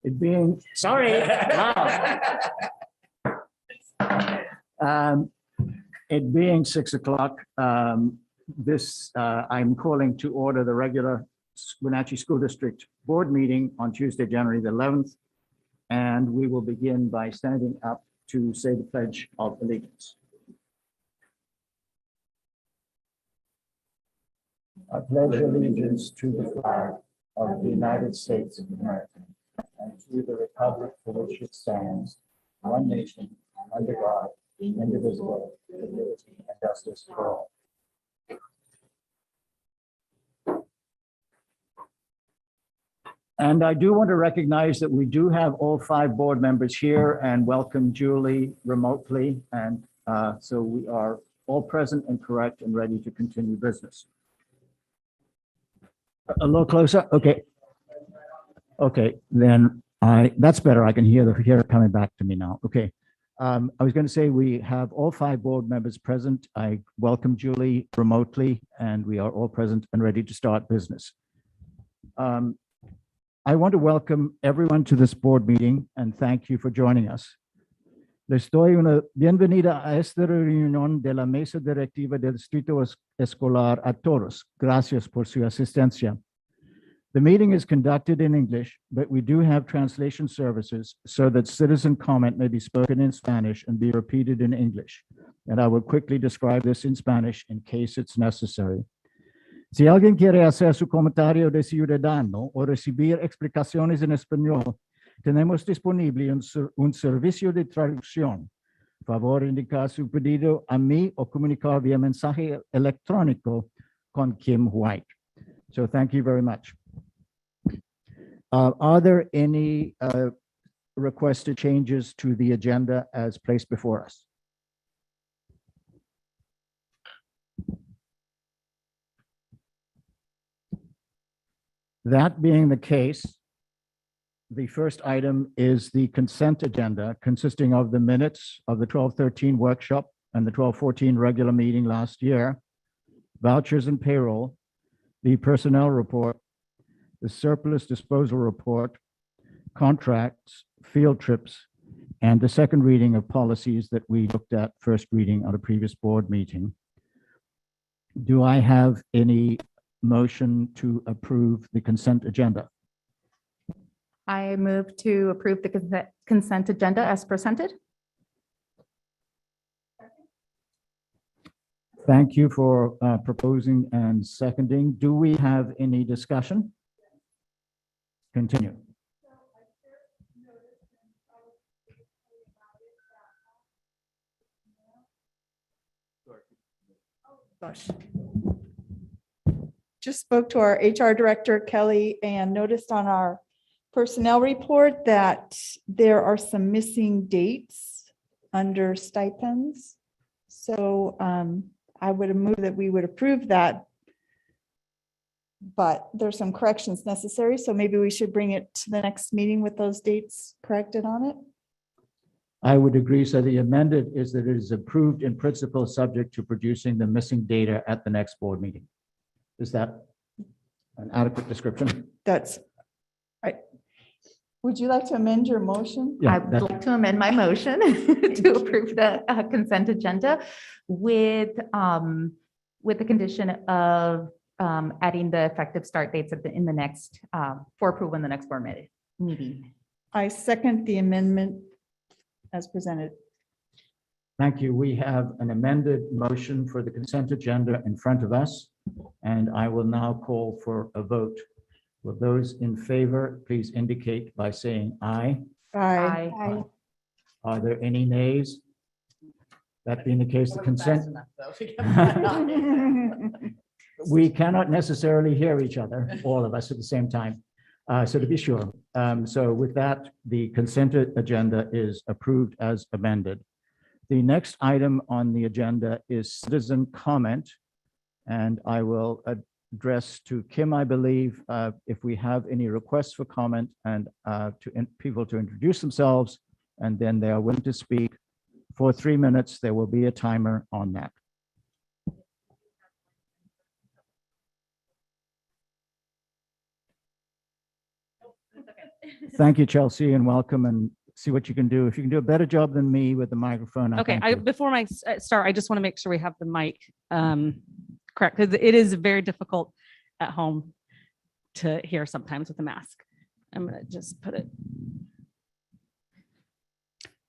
It being, sorry. Wow. It being 6 o'clock, I'm calling to order the regular Wenatchee School District Board meeting on Tuesday, January the 11th. And we will begin by standing up to say the Pledge of Allegiance. I pledge allegiance to the flag of the United States of America and to the republic for which it stands, one nation, under God, indivisible, with liberty and justice for all. And I do want to recognize that we do have all 5 board members here and welcome Julie remotely. And so we are all present and correct and ready to continue business. A little closer. Okay. Okay, then that's better. I can hear it coming back to me now. Okay. I was going to say we have all 5 board members present. I welcome Julie remotely, and we are all present and ready to start business. I want to welcome everyone to this board meeting and thank you for joining us. Les doy una bienvenida a esta reunión de la Mesa Directiva del Distrito Escolar a todos. Gracias por su asistencia. The meeting is conducted in English, but we do have translation services so that citizen comment may be spoken in Spanish and be repeated in English. And I will quickly describe this in Spanish in case it's necessary. Si alguien quiere hacer su comentario de ciudadano o recibir explicaciones en español, tenemos disponible un servicio de traducción. Favor indicar su pedido a mí o comunicar via mensaje electrónico con Kim White. So thank you very much. Are there any requested changes to the agenda as placed before us? That being the case, the first item is the consent agenda consisting of the minutes of the 12-13 workshop and the 12-14 regular meeting last year, vouchers and payroll, the personnel report, the surplus disposal report, contracts, field trips, and the second reading of policies that we looked at first reading on a previous board meeting. Do I have any motion to approve the consent agenda? I move to approve the consent agenda as presented. Thank you for proposing and seconding. Do we have any discussion? Continue. Gosh. Just spoke to our HR director, Kelly, and noticed on our personnel report that there are some missing dates under stipends. So I would move that we would approve that. But there's some corrections necessary, so maybe we should bring it to the next meeting with those dates corrected on it. I would agree. So the amended is that it is approved in principle subject to producing the missing data at the next board meeting. Is that an adequate description? That's right. Would you like to amend your motion? Yeah, I would like to amend my motion to approve the consent agenda with the condition of adding the effective start dates in the next for approval in the next board meeting. I second the amendment as presented. Thank you. We have an amended motion for the consent agenda in front of us, and I will now call for a vote. Will those in favor please indicate by saying aye? Aye. Aye. Are there any nays? That being the case, the consent. We cannot necessarily hear each other, all of us at the same time. So to be sure. So with that, the consent agenda is approved as amended. The next item on the agenda is citizen comment. And I will address to Kim, I believe, if we have any requests for comment and people to introduce themselves, and then they are willing to speak for 3 minutes. There will be a timer on that. Thank you, Chelsea, and welcome, and see what you can do. If you can do a better job than me with the microphone. Okay, thank you. before I start, I just want to make sure we have the mic correct, because it is very difficult at home to hear sometimes with a mask. I'm going to just put it.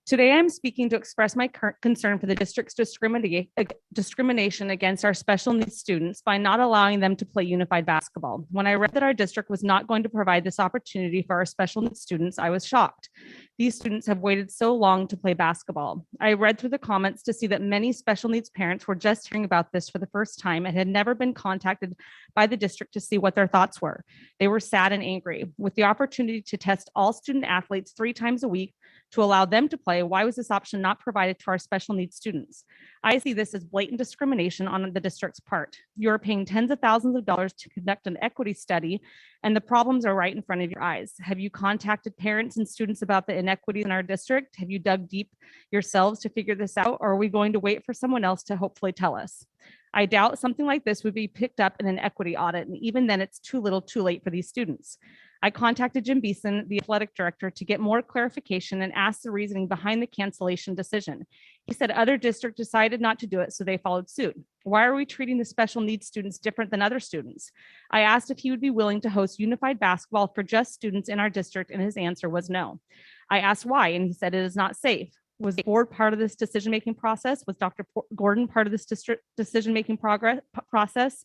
Today, I'm speaking to express my concern for the district's discrimination against our special needs students by not allowing them to play unified basketball. When I read that our district was not going to provide this opportunity for our special needs students, I was shocked. These students have waited so long to play basketball. I read through the comments to see that many special needs parents were just hearing about this for the first time and had never been contacted by the district to see what their thoughts were. They were sad and angry. With the opportunity to test all student athletes 3 times a week to allow them to play, why was this option not provided to our special needs students? I see this as blatant discrimination on the district's part. You're paying tens of thousands of dollars to conduct an equity study, and the problems are right in front of your eyes. Have you contacted parents and students about the inequities in our district? Have you dug deep yourselves to figure this out, or are we going to wait for someone else to hopefully tell us? I doubt something like this would be picked up in an equity audit, and even then it's too little too late for these students. I contacted Jim Beeson, the athletic director, to get more clarification and asked the reasoning behind the cancellation decision. He said other districts decided not to do it, so they followed suit. Why are we treating the special needs students different than other students? I asked if he would be willing to host unified basketball for just students in our district, and his answer was no. I asked why, and he said it is not safe. Was the board part of this decision-making process? Was Dr. Gordon part of this decision-making process?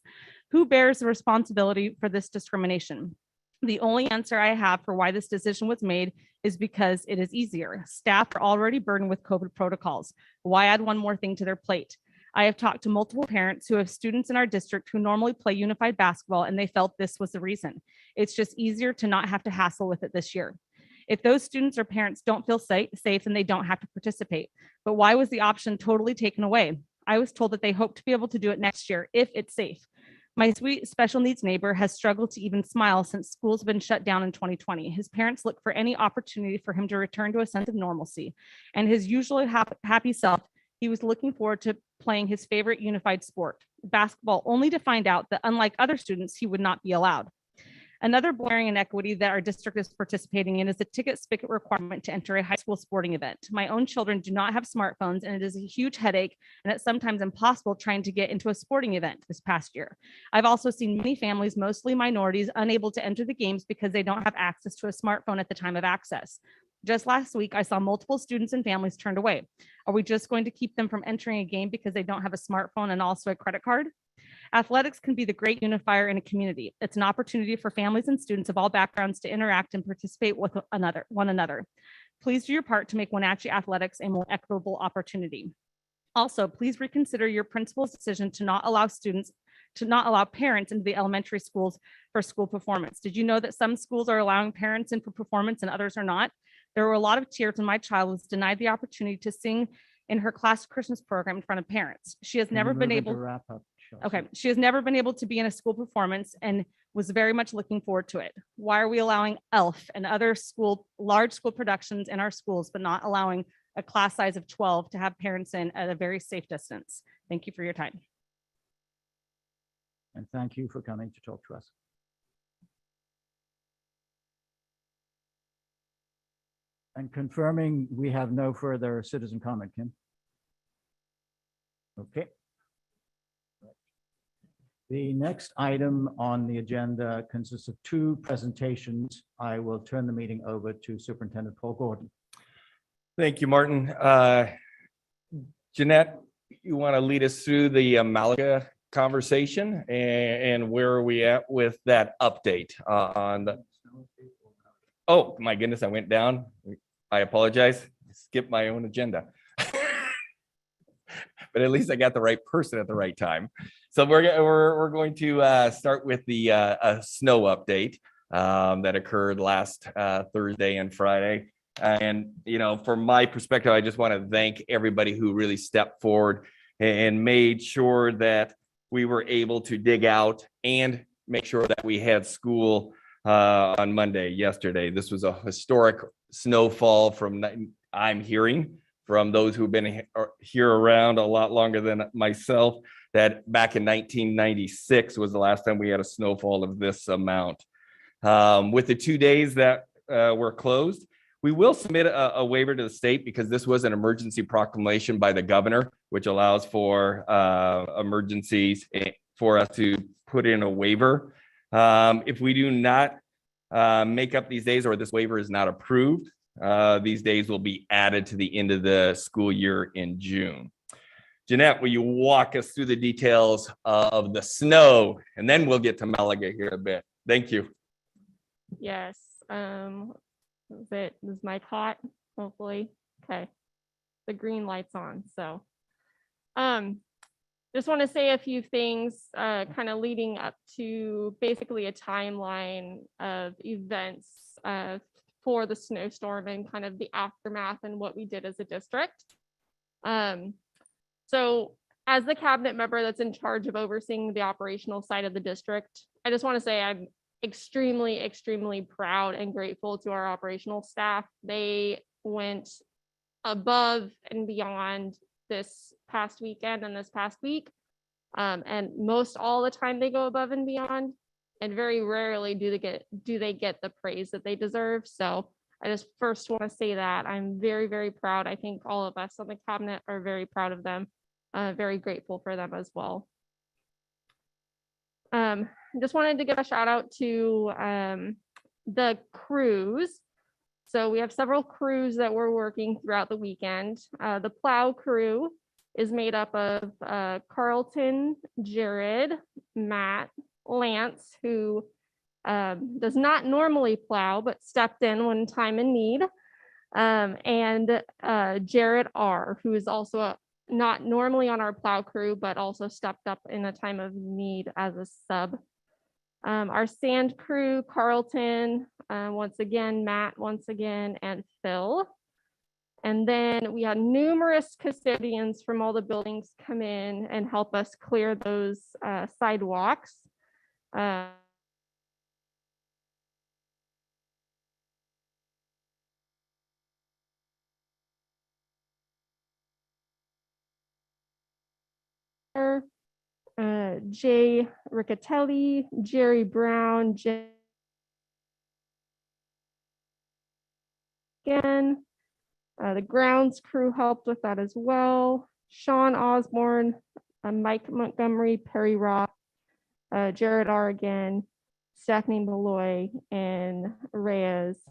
Who bears the responsibility for this discrimination? The only answer I have for why this decision was made is because it is easier. Staff are already burdened with COVID protocols. Why add one more thing to their plate? I have talked to multiple parents who have students in our district who normally play unified basketball, and they felt this was the reason. It's just easier to not have to hassle with it this year. If those students or parents don't feel safe, then they don't have to participate. But why was the option totally taken away? I was told that they hope to be able to do it next year if it's safe. My sweet special needs neighbor has struggled to even smile since school's been shut down in 2020. His parents look for any opportunity for him to return to a sense of normalcy. And his usually happy self, he was looking forward to playing his favorite unified sport, basketball, only to find out that unlike other students, he would not be allowed. Another glaring inequity that our district is participating in is the ticket spigot requirement to enter a high school sporting event. My own children do not have smartphones, and it is a huge headache, and it's sometimes impossible trying to get into a sporting event this past year. I've also seen many families, mostly minorities, unable to enter the games because they don't have access to a smartphone at the time of access. Just last week, I saw multiple students and families turned away. Are we just going to keep them from entering a game because they don't have a smartphone and also a credit card? Athletics can be the great unifier in a community. It's an opportunity for families and students of all backgrounds to interact and participate with one another. Please do your part to make Wenatchee athletics a more equitable opportunity. Also, please reconsider your principal's decision to not allow parents into the elementary schools for school performance. Did you know that some schools are allowing parents in for performance and others are not? There were a lot of tears when my child was denied the opportunity to sing in her class Christmas program in front of parents. She has never been able to wrap up. Okay, she has never been able to be in a school performance and was very much looking forward to it. Why are we allowing ELF and other large school productions in our schools, but not allowing a class size of 12 to have parents in at a very safe distance? Thank you for your time. And thank you for coming to talk to us. And confirming we have no further citizen comment, Kim. Okay. The next item on the agenda consists of 2 presentations. I will turn the meeting over to Superintendent Paul Gordon. Thank you, Martin. Jeanette, you want to lead us through the Malaga conversation and where are we at with that update on the... Oh, my goodness, I went down. I apologize. Skipped my own agenda. But at least I got the right person at the right time. So we're going to start with the snow update that occurred last Thursday and Friday. And, you know, from my perspective, I just want to thank everybody who really stepped forward and made sure that we were able to dig out and make sure that we had school on Monday, yesterday. This was a historic snowfall I'm hearing from those who've been here around a lot longer than myself, that back in 1996 was the last time we had a snowfall of this amount. With the 2 days that were closed. We will submit a waiver to the state because this was an emergency proclamation by the governor, which allows for emergencies for us to put in a waiver. If we do not make up these days or this waiver is not approved, these days will be added to the end of the school year in June. Jeanette, will you walk us through the details of the snow? And then we'll get to Malaga here a bit. Thank you. Yes. Is my hot? Hopefully. Okay. The green light's on. So just want to say a few things kind of leading up to basically a timeline of events for the snowstorm and kind of the aftermath and what we did as a district. So as the cabinet member that's in charge of overseeing the operational side of the district, I just want to say I'm extremely, extremely proud and grateful to our operational staff. They went above and beyond this past weekend and this past week. And most all the time they go above and beyond, and very rarely do they get the praise that they deserve. So I just first want to say that I'm very, very proud. I think all of us on the cabinet are very proud of them, very grateful for them as well. Just wanted to give a shout out to the crews. So we have several crews that were working throughout the weekend. The Plow Crew is made up of Carlton, Jared, Matt, Lance, who does not normally plow, but stepped in when time in need, and Jared R., who is also not normally on our Plow Crew, but also stepped up in a time of need as a sub. Our sand crew, Carlton, once again, Matt, once again, and Phil. And then we had numerous custodians from all the buildings come in and help us clear those sidewalks. Jay Riccatelli, Jerry Brown, again. The grounds crew helped with that as well. Sean Osborne, Mike Montgomery, Perry Roth, Jared R. again, Stephanie Malloy, and Reyes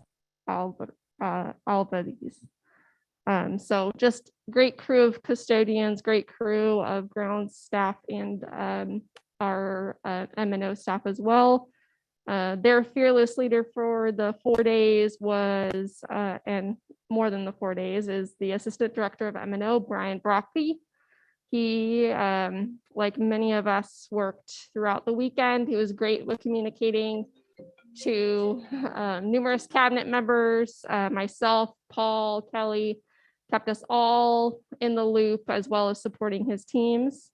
Alvarez. So just great crew of custodians, great crew of grounds staff, and our M&O staff as well. Their fearless leader for the 4 days was, and more than the 4 days, is the assistant director of M&O, Brian Broccoli. He, like many of us, worked throughout the weekend. He was great with communicating to numerous cabinet members, myself, Paul, Kelly, kept us all in the loop, as well as supporting his teams.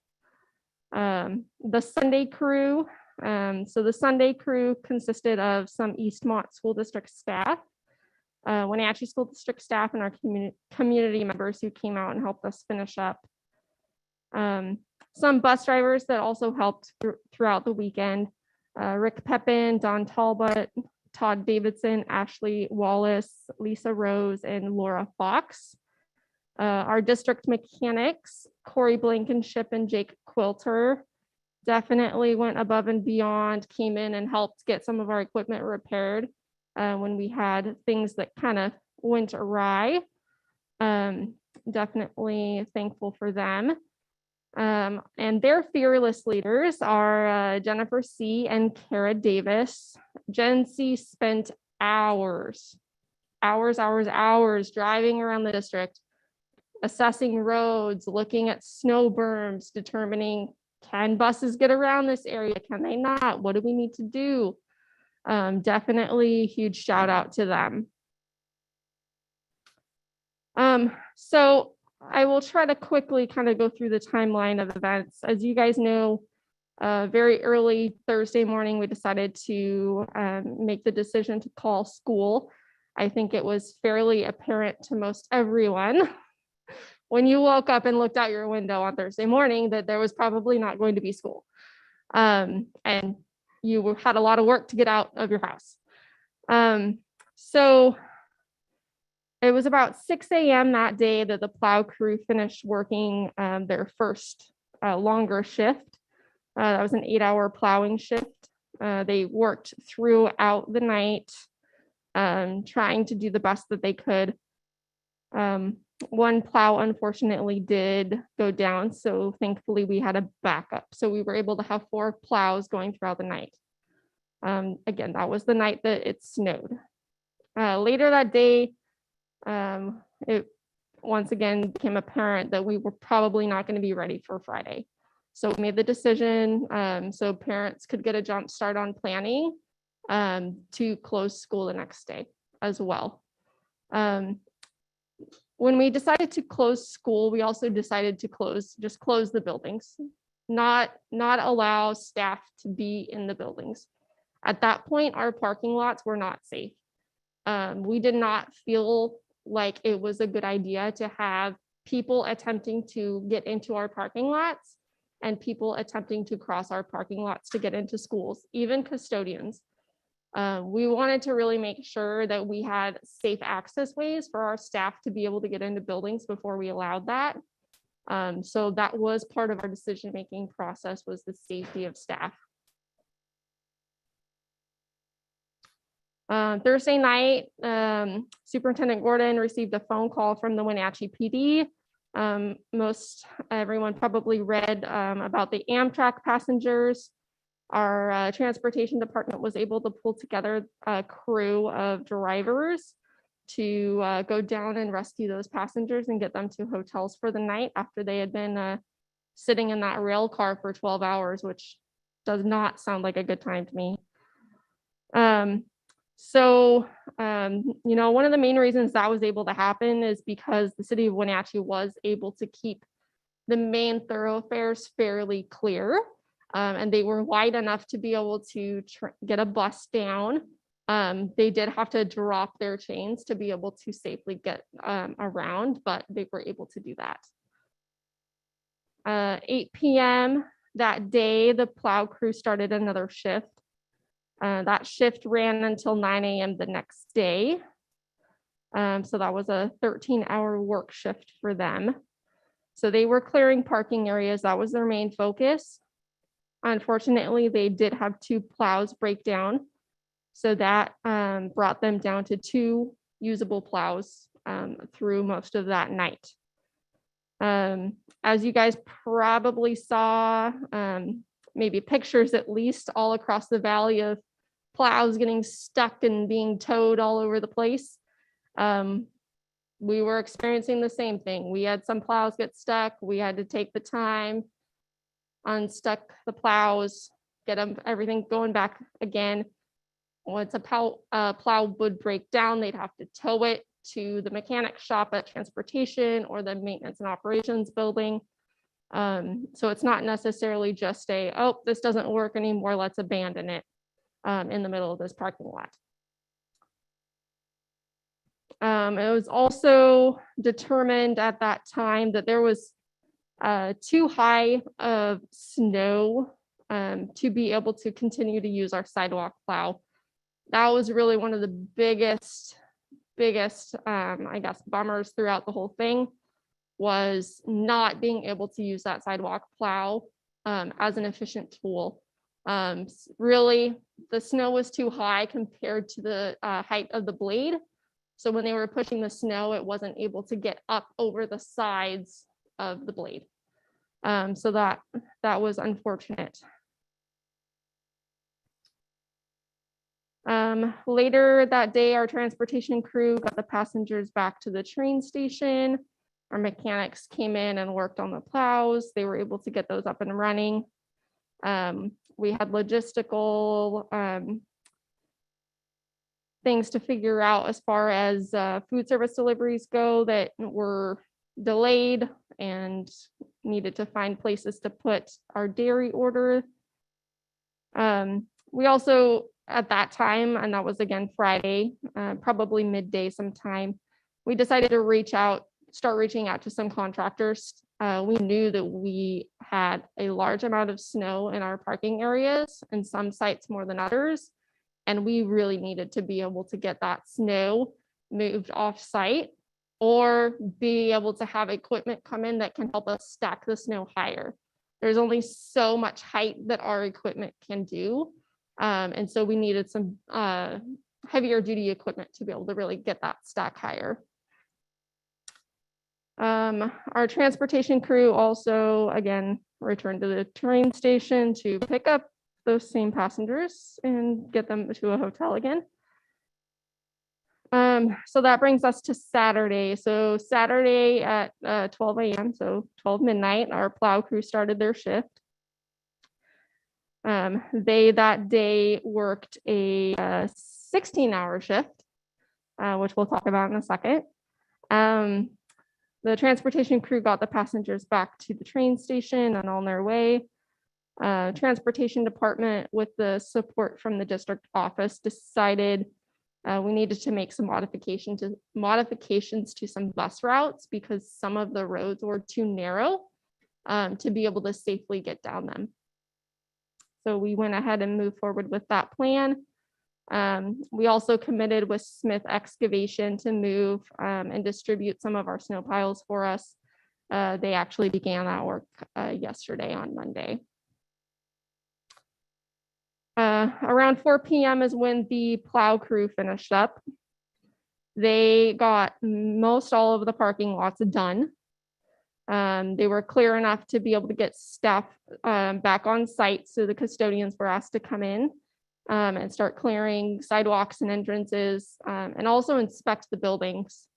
The Sunday crew. So the Sunday crew consisted of some Eastmont School District staff, Wenatchee School District staff, and our community members who came out and helped us finish up. Some bus drivers that also helped throughout the weekend. Rick Pepin, Don Talbot, Todd Davidson, Ashley Wallace, Lisa Rose, and Laura Fox. Our district mechanics, Corey Blankenship and Jake Quilter, definitely went above and beyond, came in and helped get some of our equipment repaired when we had things that kind of went awry. Definitely thankful for them. And their fearless leaders are Jennifer C. and Kara Davis. Jen C. spent hours driving around the district, assessing roads, looking at snow berms, determining, can buses get around this area? Can they not? What do we need to do? Definitely huge shout out to them. So I will try to quickly kind of go through the timeline of events. As you guys know, very early Thursday morning, we decided to make the decision to call school. I think it was fairly apparent to most everyone when you woke up and looked out your window on Thursday morning that there was probably not going to be school. And you had a lot of work to get out of your house. So it was about 6 a.m. that day that the plow crew finished working their first longer shift. That was an 8-hour plowing shift. They worked throughout the night, trying to do the best that they could. One plow unfortunately did go down, so thankfully we had a backup. So we were able to have 4 plows going throughout the night. Again, that was the night that it snowed. Later that day, it once again became apparent that we were probably not going to be ready for Friday. So we made the decision so parents could get a jump start on planning to close school the next day as well. When we decided to close school, we also decided to close the buildings, not allow staff to be in the buildings. At that point, our parking lots were not safe. We did not feel like it was a good idea to have people attempting to get into our parking lots and people attempting to cross our parking lots to get into schools, even custodians. We wanted to really make sure that we had safe access ways for our staff to be able to get into buildings before we allowed that. So that was part of our decision-making process, was the safety of staff. Thursday night, Superintendent Gordon received a phone call from the Wenatchee PD. Most everyone probably read about the Amtrak passengers. Our transportation department was able to pull together a crew of drivers to go down and rescue those passengers and get them to hotels for the night after they had been sitting in that rail car for 12 hours, which does not sound like a good time to me. You know, one of the main reasons that was able to happen is because the city of Wenatchee was able to keep the main thoroughfares fairly clear. And they were wide enough to be able to get a bus down. They did have to drop their chains to be able to safely get around, but they were able to do that. 8 p.m. that day, the plow crew started another shift. That shift ran until 9 a.m. the next day. So that was a 13-hour work shift for them. So they were clearing parking areas. That was their main focus. Unfortunately, they did have 2 plows break down. So that brought them down to 2 usable plows through most of that night. As you guys probably saw, maybe pictures at least, all across the valley of plows getting stuck and being towed all over the place. We were experiencing the same thing. We had some plows get stuck. We had to take the time, unstuck the plows, get them everything going back again. Once a plow would break down, they'd have to tow it to the mechanic shop at transportation or the maintenance and operations building. So it's not necessarily just oh, this doesn't work anymore, let's abandon it in the middle of this parking lot. It was also determined at that time that there was too high of snow to be able to continue to use our sidewalk plow. That was really one of the biggest, I guess, bummers throughout the whole thing, was not being able to use that sidewalk plow as an efficient tool. Really, the snow was too high compared to the height of the blade. So when they were pushing the snow, it wasn't able to get up over the sides of the blade. So that was unfortunate. Later that day, our transportation crew got the passengers back to the train station. Our mechanics came in and worked on the plows. They were able to get those up and running. We had logistical things to figure out as far as food service deliveries go that were delayed and needed to find places to put our dairy order. We also, at that time, and that was again Friday, probably midday sometime, we decided to start reaching out to some contractors. We knew that we had a large amount of snow in our parking areas, and some sites more than others. And we really needed to be able to get that snow moved off site or be able to have equipment come in that can help us stack the snow higher. There's only so much height that our equipment can do. And so we needed some heavier duty equipment to be able to really get that stack higher. Our transportation crew also, again, returned to the train station to pick up those same passengers and get them to a hotel again. So that brings us to Saturday. So Saturday at 12 a.m., so 12 midnight, our plow crew started their shift. They that day worked a 16-hour shift, which we'll talk about in a second. The transportation crew got the passengers back to the train station and on their way. Transportation department, with the support from the district office, decided we needed to make some modifications to some bus routes because some of the roads were too narrow to be able to safely get down them. So we went ahead and moved forward with that plan. We also committed with Smith Excavation to move and distribute some of our snow piles for us. They actually began that work yesterday on Monday. Around 4 p.m. is when the plow crew finished up. They got most all of the parking lots done. They were clear enough to be able to get staff back on site. So the custodians were asked to come in and start clearing sidewalks and entrances and also inspect the buildings.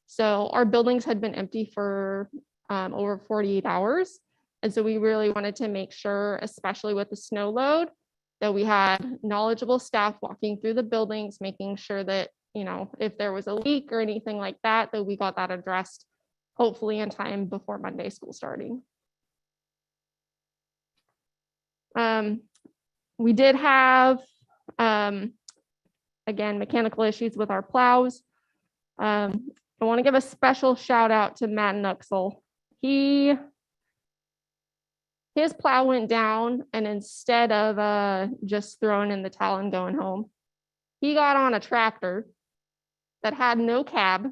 So our buildings had been empty for over 48 hours. And so we really wanted to make sure, especially with the snow load, that we had knowledgeable staff walking through the buildings, making sure that, you know, if there was a leak or anything like that, that we got that addressed, hopefully in time before Monday school starting. We did have, again, mechanical issues with our plows. I want to give a special shout out to Matt Nuxel. His plow went down, and instead of just throwing in the towel and going home, he got on a tractor that had no cab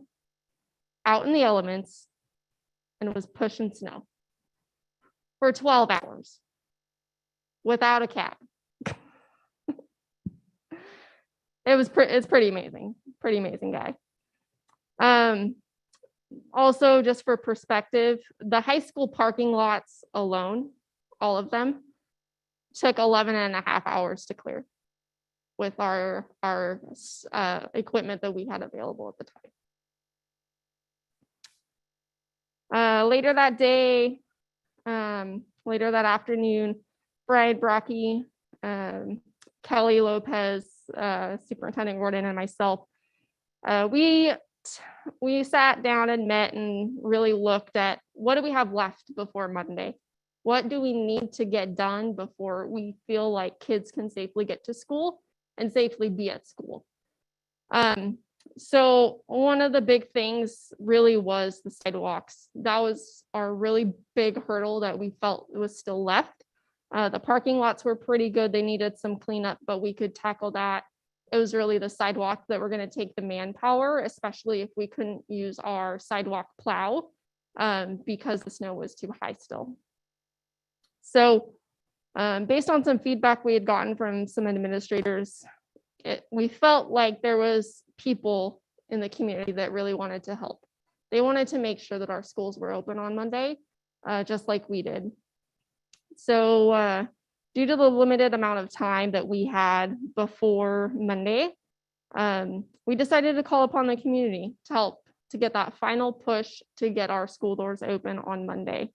out in the elements and was pushing snow for 12 hours without a cab. It's pretty amazing guy. Also, just for perspective, the high school parking lots alone, all of them, took 11 and a half hours to clear with our equipment that we had available at the time. Later that day, later that afternoon, Brian Brocky, Kelly Lopez, Superintendent Gordon, and myself, we sat down and met and really looked at what do we have left before Monday? What do we need to get done before we feel like kids can safely get to school and safely be at school? So one of the big things really was the sidewalks. That was our really big hurdle that we felt was still left. The parking lots were pretty good. They needed some cleanup, but we could tackle that. It was really the sidewalk that we're going to take the manpower, especially if we couldn't use our sidewalk plow because the snow was too high still. So based on some feedback we had gotten from some administrators, we felt like there was people in the community that really wanted to help. They wanted to make sure that our schools were open on Monday, just like we did. So due to the limited amount of time that we had before Monday, we decided to call upon the community to help to get that final push to get our school doors open on Monday.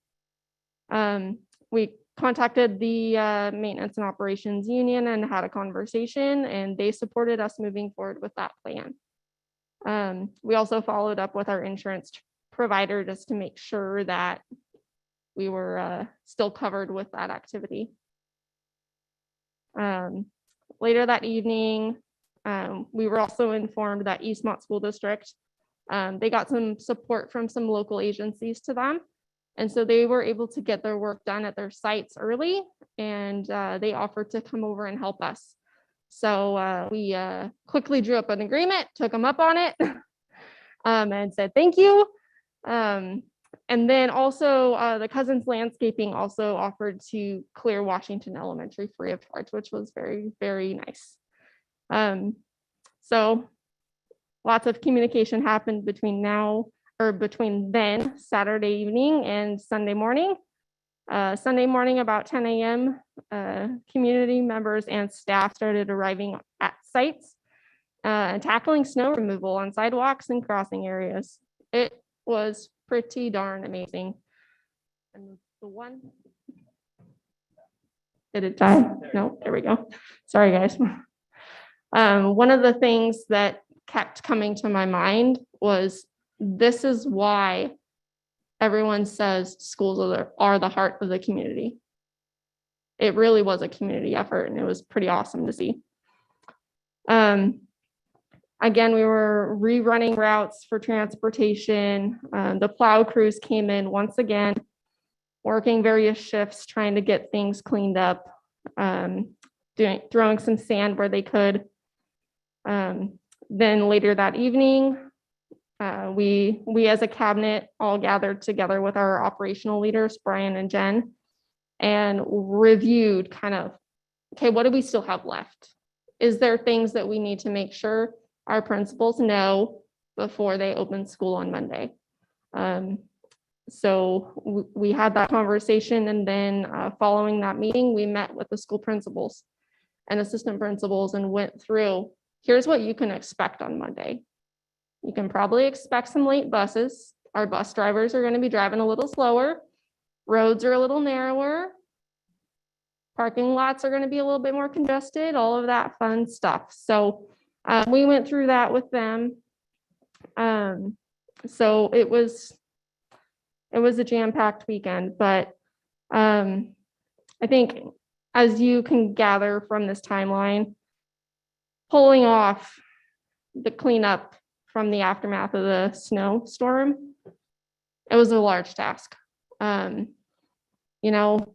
We contacted the Maintenance and Operations Union and had a conversation, and they supported us moving forward with that plan. We also followed up with our insurance provider just to make sure that we were still covered with that activity. Later that evening, we were also informed that Eastmont School District, they got some support from some local agencies to them. And so they were able to get their work done at their sites early, and they offered to come over and help us. So we quickly drew up an agreement, took them up on it, and said thank you. And then also the Cousins Landscaping also offered to clear Washington Elementary free of charge, which was very, very nice. So lots of communication happened between then, Saturday evening and Sunday morning. Sunday morning about 10 a.m., community members and staff started arriving at sites and tackling snow removal on sidewalks and crossing areas. It was pretty darn amazing. And the one, did it die? No, there we go. Sorry, guys. One of the things that kept coming to my mind was, this is why everyone says schools are the heart of the community. It really was a community effort, and it was pretty awesome to see. Again, we were rerunning routes for transportation. The plow crews came in once again, working various shifts, trying to get things cleaned up, throwing some sand where they could. Then later that evening, we as a cabinet all gathered together with our operational leaders, Brian and Jen, and reviewed kind of, okay, what do we still have left? Is there things that we need to make sure our principals know before they open school on Monday? So we had that conversation, and then following that meeting, we met with the school principals and assistant principals and went through, here's what you can expect on Monday. You can probably expect some late buses. Our bus drivers are going to be driving a little slower. Roads are a little narrower. Parking lots are going to be a little bit more congested, all of that fun stuff. So we went through that with them. So it was a jam-packed weekend, but I think, as you can gather from this timeline, pulling off the cleanup from the aftermath of the snowstorm, it was a large task. You know,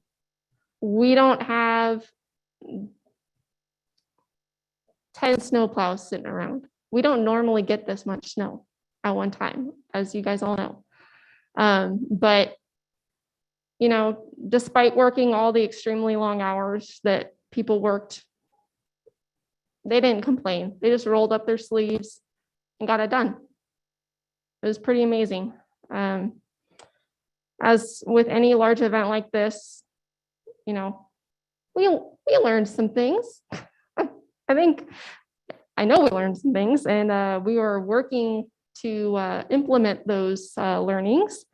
we don't have 10 snowplows sitting around. We don't normally get this much snow at one time, as you guys all know. But, you know, despite working all the extremely long hours that people worked, they didn't complain. They just rolled up their sleeves and got it done. It was pretty amazing. As with any large event like this, you know, we learned some things. I know we learned some things, and we were working to implement those learnings.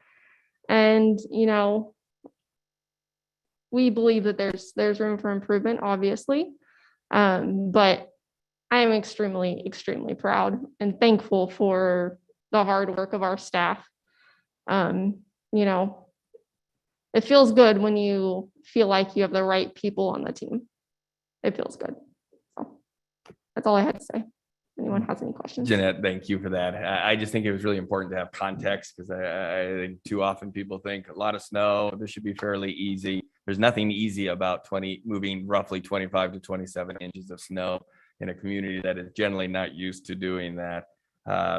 And, you know, we believe that there's room for improvement, obviously. But I am extremely, extremely proud and thankful for the hard work of our staff. You know, it feels good when you feel like you have the right people on the team. It feels good. So that's all I had to say. Anyone has any questions? Jeanette, thank you for that. I just think it was really important to have context, because I think too often people think a lot of snow, this should be fairly easy. There's nothing easy about moving roughly 25 to 27 inches of snow in a community that is generally not used to doing that.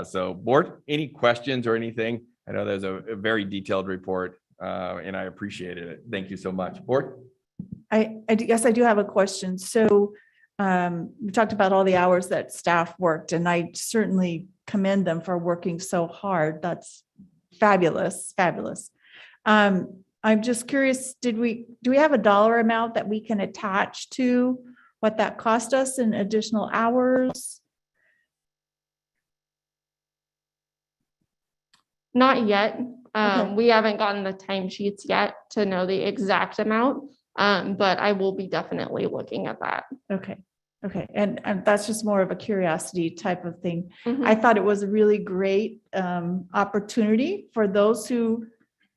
So board, any questions or anything? I know there's a very detailed report, and I appreciated it. Thank you so much. Board? I guess I do have a question. So we talked about all the hours that staff worked, and I certainly commend them for working so hard. That's fabulous, fabulous. I'm just curious, do we have a dollar amount that we can attach to what that cost us in additional hours? Not yet. Okay. We haven't gotten the timesheets yet to know the exact amount, but I will be definitely looking at that. Okay. Okay. And that's just more of a curiosity type of thing. Mhm. I thought it was a really great opportunity for those who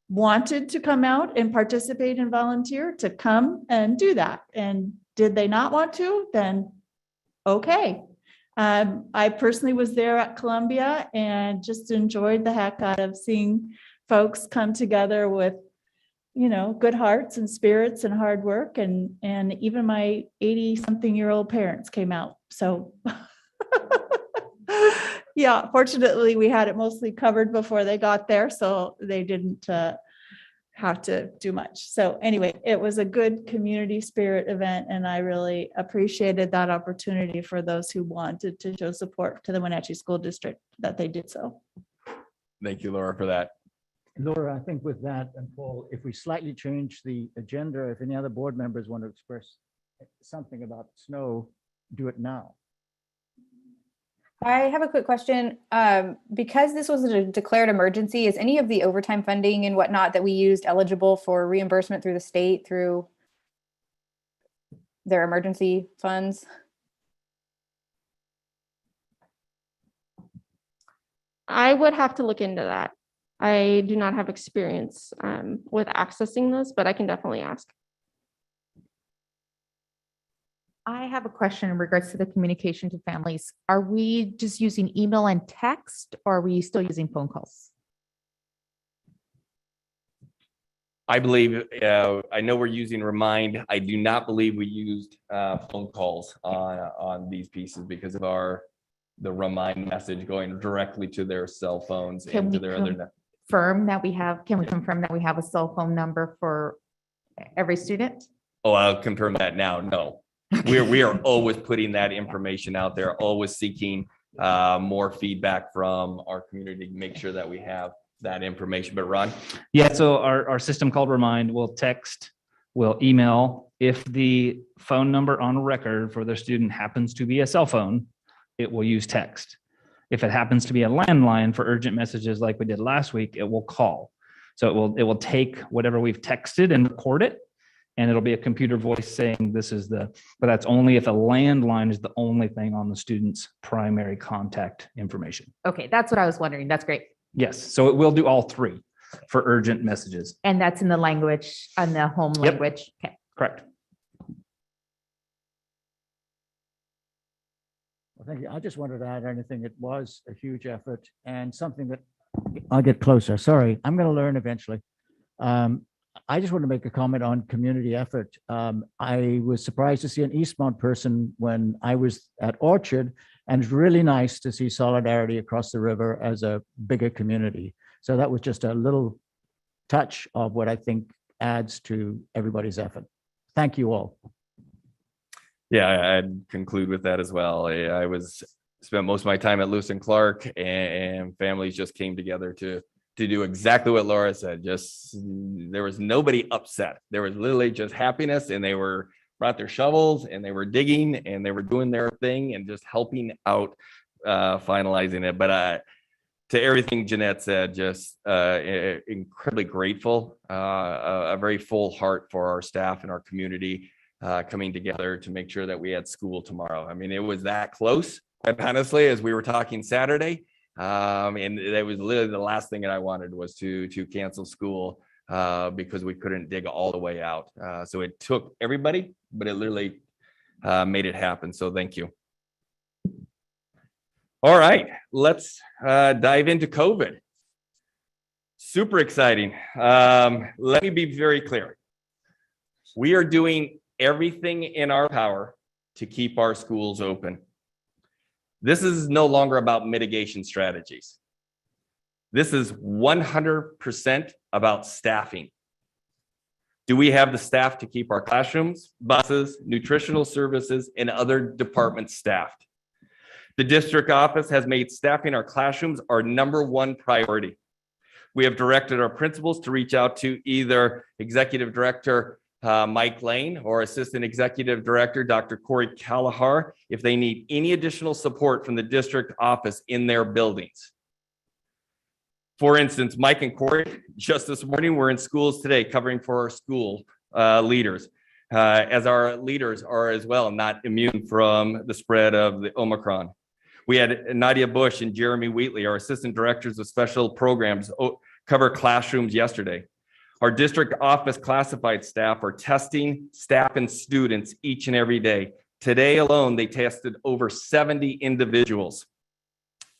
wanted to come out and participate and volunteer to come and do that. And did they not want to? Then okay. I personally was there at Columbia and just enjoyed the heck out of seeing folks come together with good hearts and spirits and hard work, and even my 80-something-year-old parents came out. So yeah, fortunately we had it mostly covered before they got there, so they didn't have to do much. So anyway, it was a good community spirit event, and I really appreciated that opportunity for those who wanted to show support to the Wenatchee School District, that they did so. Thank you, Laura, for that. Laura, I think with that, and Paul, if we slightly change the agenda, if any other board members want to express something about snow, do it now. I have a quick question. Because this was a declared emergency, is any of the overtime funding and whatnot that we used eligible for reimbursement through the state through their emergency funds? I would have to look into that. I do not have experience with accessing this, but I can definitely ask. I have a question in regards to the communication to families. Are we just using email and text, or are we still using phone calls? I believe, I know we're using Remind. I do not believe we used phone calls on these pieces because of the Remind message going directly to their cell phones Can and to we their other. Can we confirm that we have a cell phone number for every student? Oh, I'll confirm that now. No, we are always putting that information out there, always seeking more feedback from our community to make sure that we have that information. But Ron? Yeah, so our system called Remind will text, will email. If the phone number on record for the student happens to be a cell phone, it will use text. If it happens to be a landline for urgent messages like we did last week, it will call. So it will take whatever we've texted and record it, and it'll be a computer voice saying this is but that's only if a landline is the only thing on the student's primary contact information. Okay, that's what I was wondering. That's great. Yes, so it will do all three for urgent messages. And that's in the language, on the home Yep. language. Okay. Correct. Well, thank you. I just wanted to add anything. It was a huge effort and something that I'll get closer. Sorry, I'm going to learn eventually. I just want to make a comment on community effort. I was surprised to see an Eastmont person when I was at Orchard, and it's really nice to see solidarity across the river as a bigger community. So that was just a little touch of what I think adds to everybody's effort. Thank you all. Yeah, I'd conclude with that as well. I spent most of my time at Lewis and Clark, and families just came together to do exactly what Laura said. Just, there was nobody upset. There was literally just happiness, and they brought their shovels and they were digging and they were doing their thing and just helping out, finalizing it. But to everything Jeanette said, just incredibly grateful, a very full heart for our staff and our community coming together to make sure that we had school tomorrow. I mean, it was that close, quite honestly, as we were talking Saturday. And that was literally the last thing that I wanted was to cancel school because we couldn't dig all the way out. So it took everybody, but it literally made it happen. So thank you. All right, let's dive into COVID. Super exciting. Let me be very clear. We are doing everything in our power to keep our schools open. This is no longer about mitigation strategies. This is 100% about staffing. Do we have the staff to keep our classrooms, buses, nutritional services, and other departments staffed? The district office has made staffing our classrooms our #1 priority. We have directed our principals to reach out to either Executive Director Mike Lane or Assistant Executive Director Dr. Corey Callahar if they need any additional support from the district office in their buildings. For instance, Mike and Corey, just this morning, were in schools today covering for our school leaders, as our leaders are as well not immune from the spread of the Omicron. We had Nadia Bush and Jeremy Wheatley, our Assistant Directors of Special Programs, cover classrooms yesterday. Our district office classified staff are testing staff and students each and every day. Today alone, they tested over 70 individuals.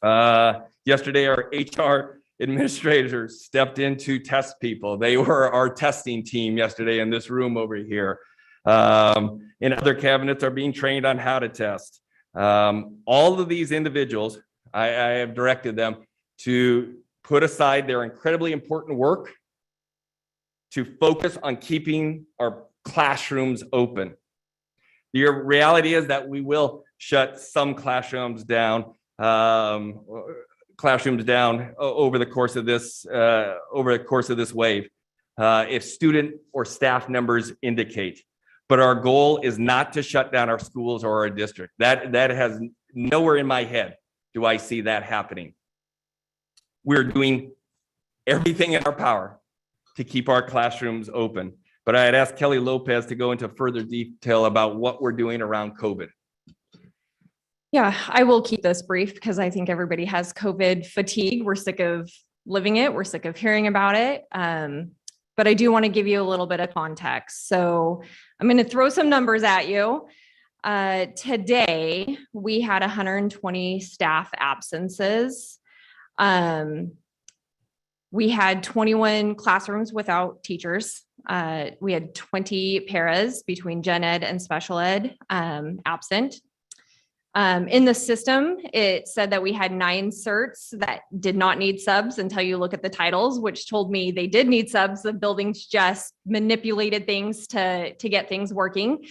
Yesterday, our HR administrators stepped in to test people. They were our testing team yesterday in this room over here. And other cabinets are being trained on how to test. All of these individuals, I have directed them to put aside their incredibly important work to focus on keeping our classrooms open. The reality is that we will shut some classrooms down over the course of this wave, if student or staff numbers indicate. But our goal is not to shut down our schools or our district. That has nowhere in my head do I see that happening. We're doing everything in our power to keep our classrooms open. But I had asked Kelly Lopez to go into further detail about what we're doing around COVID. Yeah, I will keep this brief because I think everybody has COVID fatigue. We're sick of living it. We're sick of hearing about it. But I do want to give you a little bit of context. So I'm going to throw some numbers at you. Today, we had 120 staff absences. We had 21 classrooms without teachers. We had 20 paras between gen ed and special ed absent. In the system, it said that we had 9 certs that did not need subs until you look at the titles, which told me they did need subs. The buildings just manipulated things to get things working.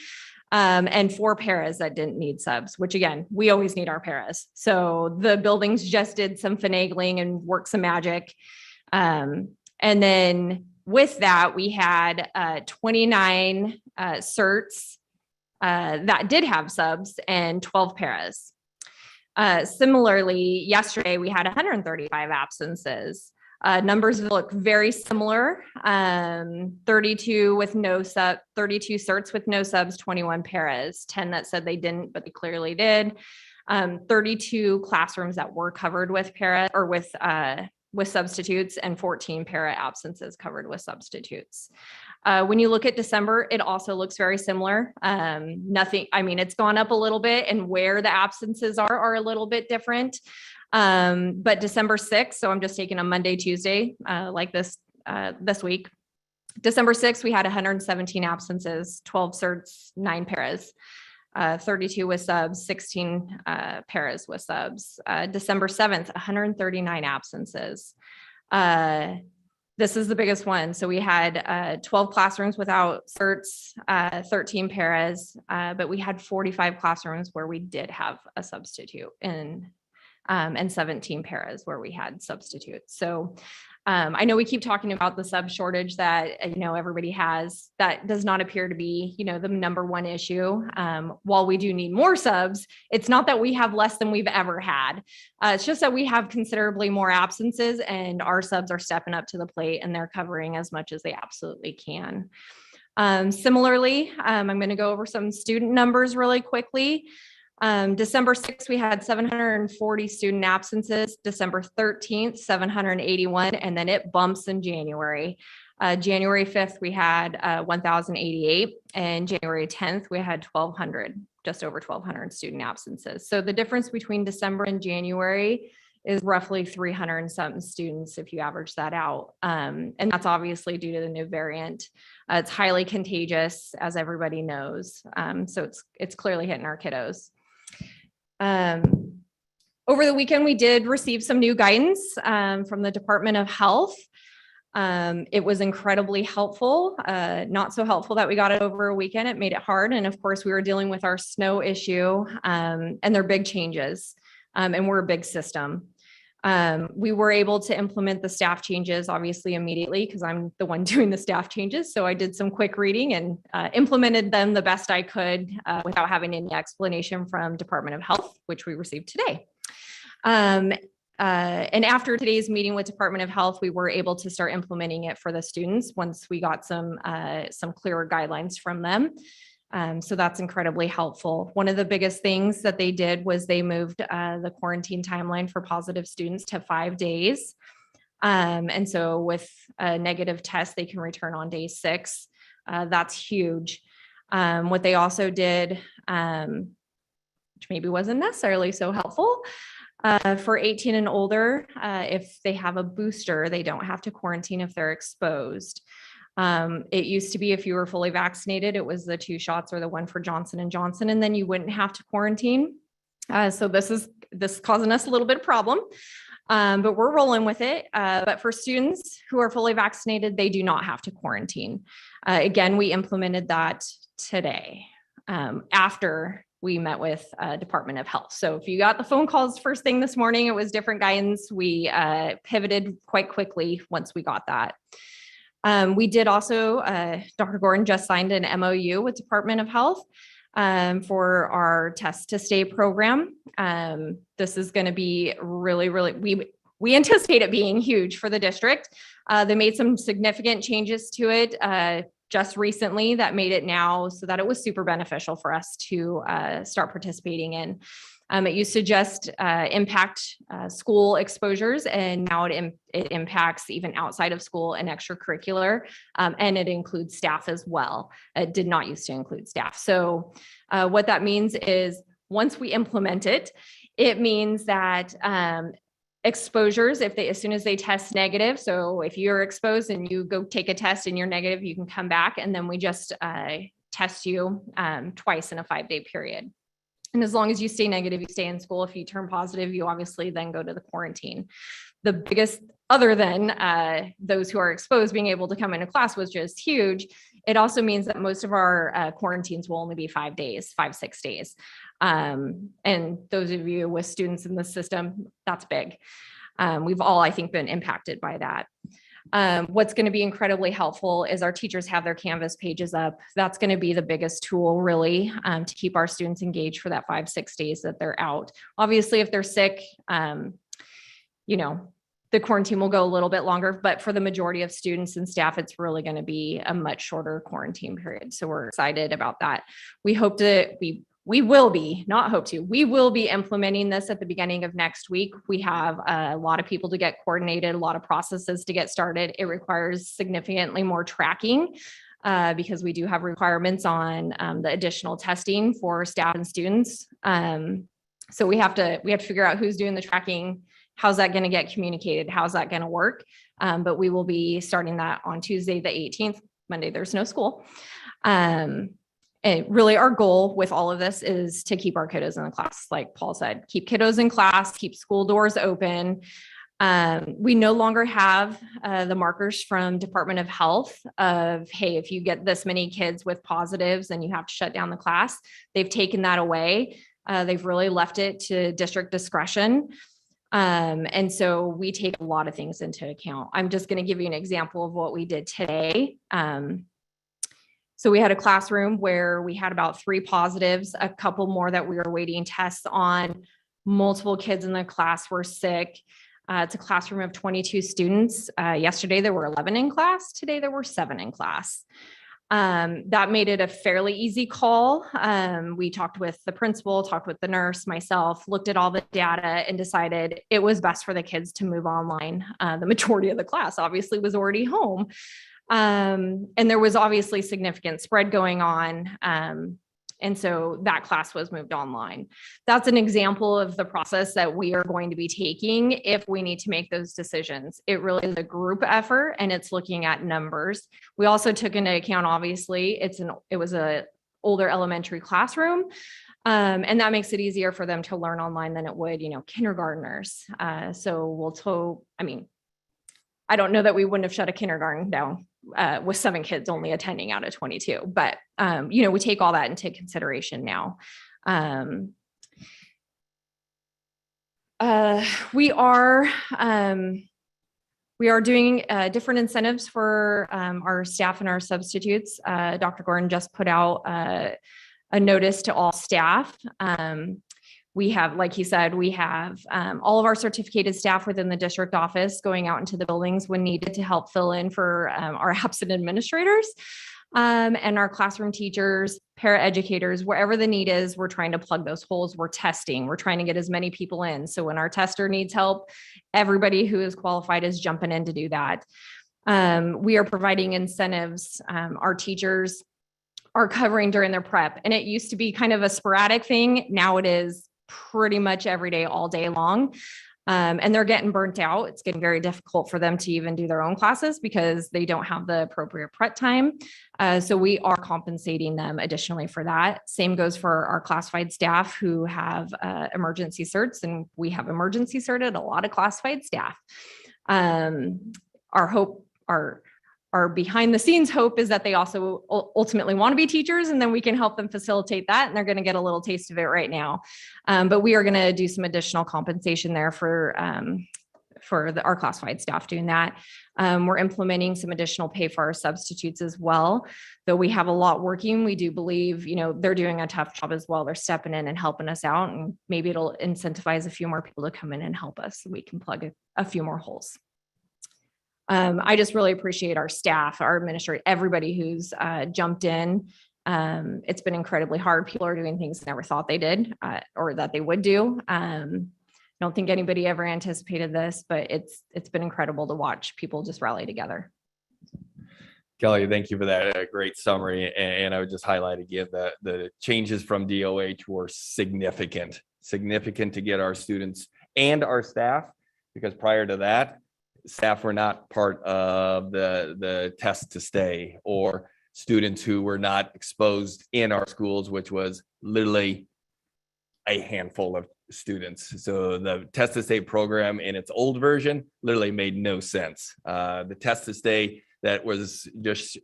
And 4 paras that didn't need subs, which again, we always need our paras. So the buildings just did some finagling and worked some magic. And then with that, we had 29 certs that did have subs and 12 paras. Similarly, yesterday we had 135 absences. Numbers look very similar. 32 with no sub, 32 certs with no subs, 21 paras, 10 that said they didn't, but they clearly did. 32 classrooms that were covered with para or with substitutes, and 14 para absences covered with substitutes. When you look at December, it also looks very similar. Nothing, I mean, it's gone up a little bit, and where the absences are a little bit different. But December 6th, so I'm just taking a Monday, Tuesday, like this week. December 6th, we had 117 absences, 12 certs, 9 paras. 32 with subs, 16 paras with subs. December 7th, 139 absences. This is the biggest one. So we had 12 classrooms without certs, 13 paras, but we had 45 classrooms where we did have a substitute and 17 paras where we had substitutes. So I know we keep talking about the sub shortage that, everybody has. That does not appear to be, the number one issue. While we do need more subs, it's not that we have less than we've ever had. It's just that we have considerably more absences, and our subs are stepping up to the plate and they're covering as much as they absolutely can. Similarly, I'm going to go over some student numbers really quickly. December 6th, we had 740 student absences. December 13th, 781, and then it bumps in January. January 5th, we had 1,088, and January 10th, we had 1,200, just over 1,200 student absences. So the difference between December and January is roughly 300 and something students if you average that out. And that's obviously due to the new variant. It's highly contagious, as everybody knows. So it's clearly hitting our kiddos. Over the weekend, we did receive some new guidance from the Department of Health. It was incredibly helpful, not so helpful that we got it over a weekend. It made it hard. And of course, we were dealing with our snow issue, and they're big changes, and we're a big system. We were able to implement the staff changes, obviously, immediately, because I'm the one doing the staff changes. So I did some quick reading and implemented them the best I could without having any explanation from Department of Health, which we received today. And after today's meeting with Department of Health, we were able to start implementing it for the students once we got some clearer guidelines from them. So that's incredibly helpful. One of the biggest things that they did was they moved the quarantine timeline for positive students to 5 days. And so with a negative test, they can return on day 6. That's huge. What they also did, which maybe wasn't necessarily so helpful, For 18 and older, if they have a booster, they don't have to quarantine if they're exposed. It used to be if you were fully vaccinated, it was the 2 shots or the 1 for Johnson & Johnson, and then you wouldn't have to quarantine. So this is causing us a little bit of problem, but we're rolling with it. But for students who are fully vaccinated, they do not have to quarantine. Again, we implemented that today after we met with Department of Health. So if you got the phone calls first thing this morning, it was different guidance. We pivoted quite quickly once we got that. We did also, Dr. Gordon just signed an MOU with Department of Health for our Test to Stay program. This is going to be really, we anticipate it being huge for the district. They made some significant changes to it just recently that made it now so that it was super beneficial for us to start participating in. It used to just impact school exposures, and now it impacts even outside of school and extracurricular, and it includes staff as well. It did not used to include staff. So what that means is once we implement it, it means that exposures, as soon as they test negative, so if you're exposed and you go take a test and you're negative, you can come back, and then we just test you twice in a 5-day period. And as long as you stay negative, you stay in school. If you turn positive, you obviously then go to the quarantine. The biggest, other than those who are exposed being able to come into class, was just huge. It also means that most of our quarantines will only be 5 days, 5-6 days. And those of you with students in the system, that's big. We've all, I think, been impacted by that. What's going to be incredibly helpful is our teachers have their Canvas pages up. That's going to be the biggest tool really to keep our students engaged for that 5-6 days that they're out. Obviously, if they're sick, you know, the quarantine will go a little bit longer, but for the majority of students and staff, it's really going to be a much shorter quarantine period. So we're excited about that. We hope to we will be, not hope to, we will be implementing this at the beginning of next week. We have a lot of people to get coordinated, a lot of processes to get started. It requires significantly more tracking because we do have requirements on the additional testing for staff and students. So we have to figure out who's doing the tracking. How's that going to get communicated? How's that going to work? But we will be starting that on Tuesday, the 18th. Monday, there's no school. And really our goal with all of this is to keep our kiddos in the class. Like Paul said, keep kiddos in class, keep school doors open. We no longer have the markers from Department of Health of, hey, if you get this many kids with positives, then you have to shut down the class. They've taken that away. They've really left it to district discretion. And so we take a lot of things into account. I'm just going to give you an example of what we did today. So we had a classroom where we had about 3 positives, a couple more that we were waiting tests on. Multiple kids in the class were sick. It's a classroom of 22 students. Yesterday there were 11 in class. Today there were 7 in class. That made it a fairly easy call. We talked with the principal, talked with the nurse, myself, looked at all the data and decided it was best for the kids to move online. The majority of the class obviously was already home. And there was obviously significant spread going on. And so that class was moved online. That's an example of the process that we are going to be taking if we need to make those decisions. It really is a group effort and it's looking at numbers. We also took into account, obviously, it was an older elementary classroom. And that makes it easier for them to learn online than it would, kindergartners. So I don't know that we wouldn't have shut a kindergarten down with 7 kids only attending out of 22, but we take all that into consideration now. We are doing different incentives for our staff and our substitutes. Dr. Gordon just put out a notice to all staff. We have, like he said, we have all of our certificated staff within the district office going out into the buildings when needed to help fill in for our absent administrators and our classroom teachers, paraeducators, wherever the need is, we're trying to plug those holes. We're testing. We're trying to get as many people in. So when our tester needs help, everybody who is qualified is jumping in to do that. We are providing incentives. Our teachers are covering during their prep. And it used to be kind of a sporadic thing. Now it is pretty much every day, all day long. And they're getting burnt out. It's getting very difficult for them to even do their own classes because they don't have the appropriate prep time. So we are compensating them additionally for that. Same goes for our classified staff who have emergency certs, and we have emergency certed a lot of classified staff. Our hope, our behind the scenes hope is that they also ultimately want to be teachers, and then we can help them facilitate that. And they're going to get a little taste of it right now. But we are going to do some additional compensation there for our classified staff doing that. We're implementing some additional pay for our substitutes as well. Though we have a lot working, we do believe, they're doing a tough job as well. They're stepping in and helping us out, and maybe it'll incentivize a few more people to come in and help us so we can plug a few more holes. I just really appreciate our staff, our administrator, everybody who's jumped in. It's been incredibly hard. People are doing things they never thought they did or that they would do. I don't think anybody ever anticipated this, but it's been incredible to watch people just rally together. Kelly, thank you for that great summary. And I would just highlight again that the changes from DOH were significant to get our students and our staff, because prior to that, staff were not part of the test to stay, or students who were not exposed in our schools, which was literally a handful of students. So the test to stay program in its old version literally made no sense. The test to stay that was just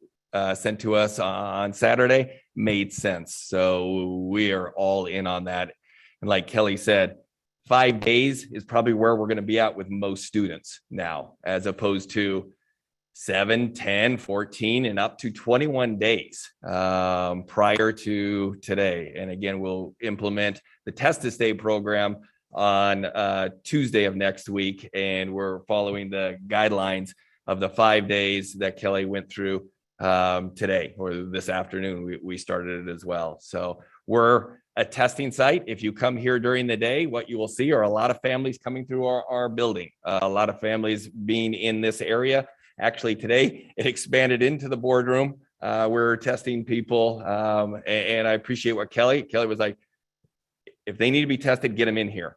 sent to us on Saturday made sense. So we are all in on that. And like Kelly said, 5 days is probably where we're going to be at with most students now, as opposed to 7, 10, 14, and up to 21 days prior to today. And again, we'll implement the test to stay program on Tuesday of next week. And we're following the guidelines of the 5 days that Kelly went through today, or this afternoon. We started it as well. So we're a testing site. If you come here during the day, what you will see are a lot of families coming through our building, a lot of families being in this area. Actually, today it expanded into the boardroom. We're testing people, and I appreciate what Kelly was like, if they need to be tested, get them in here.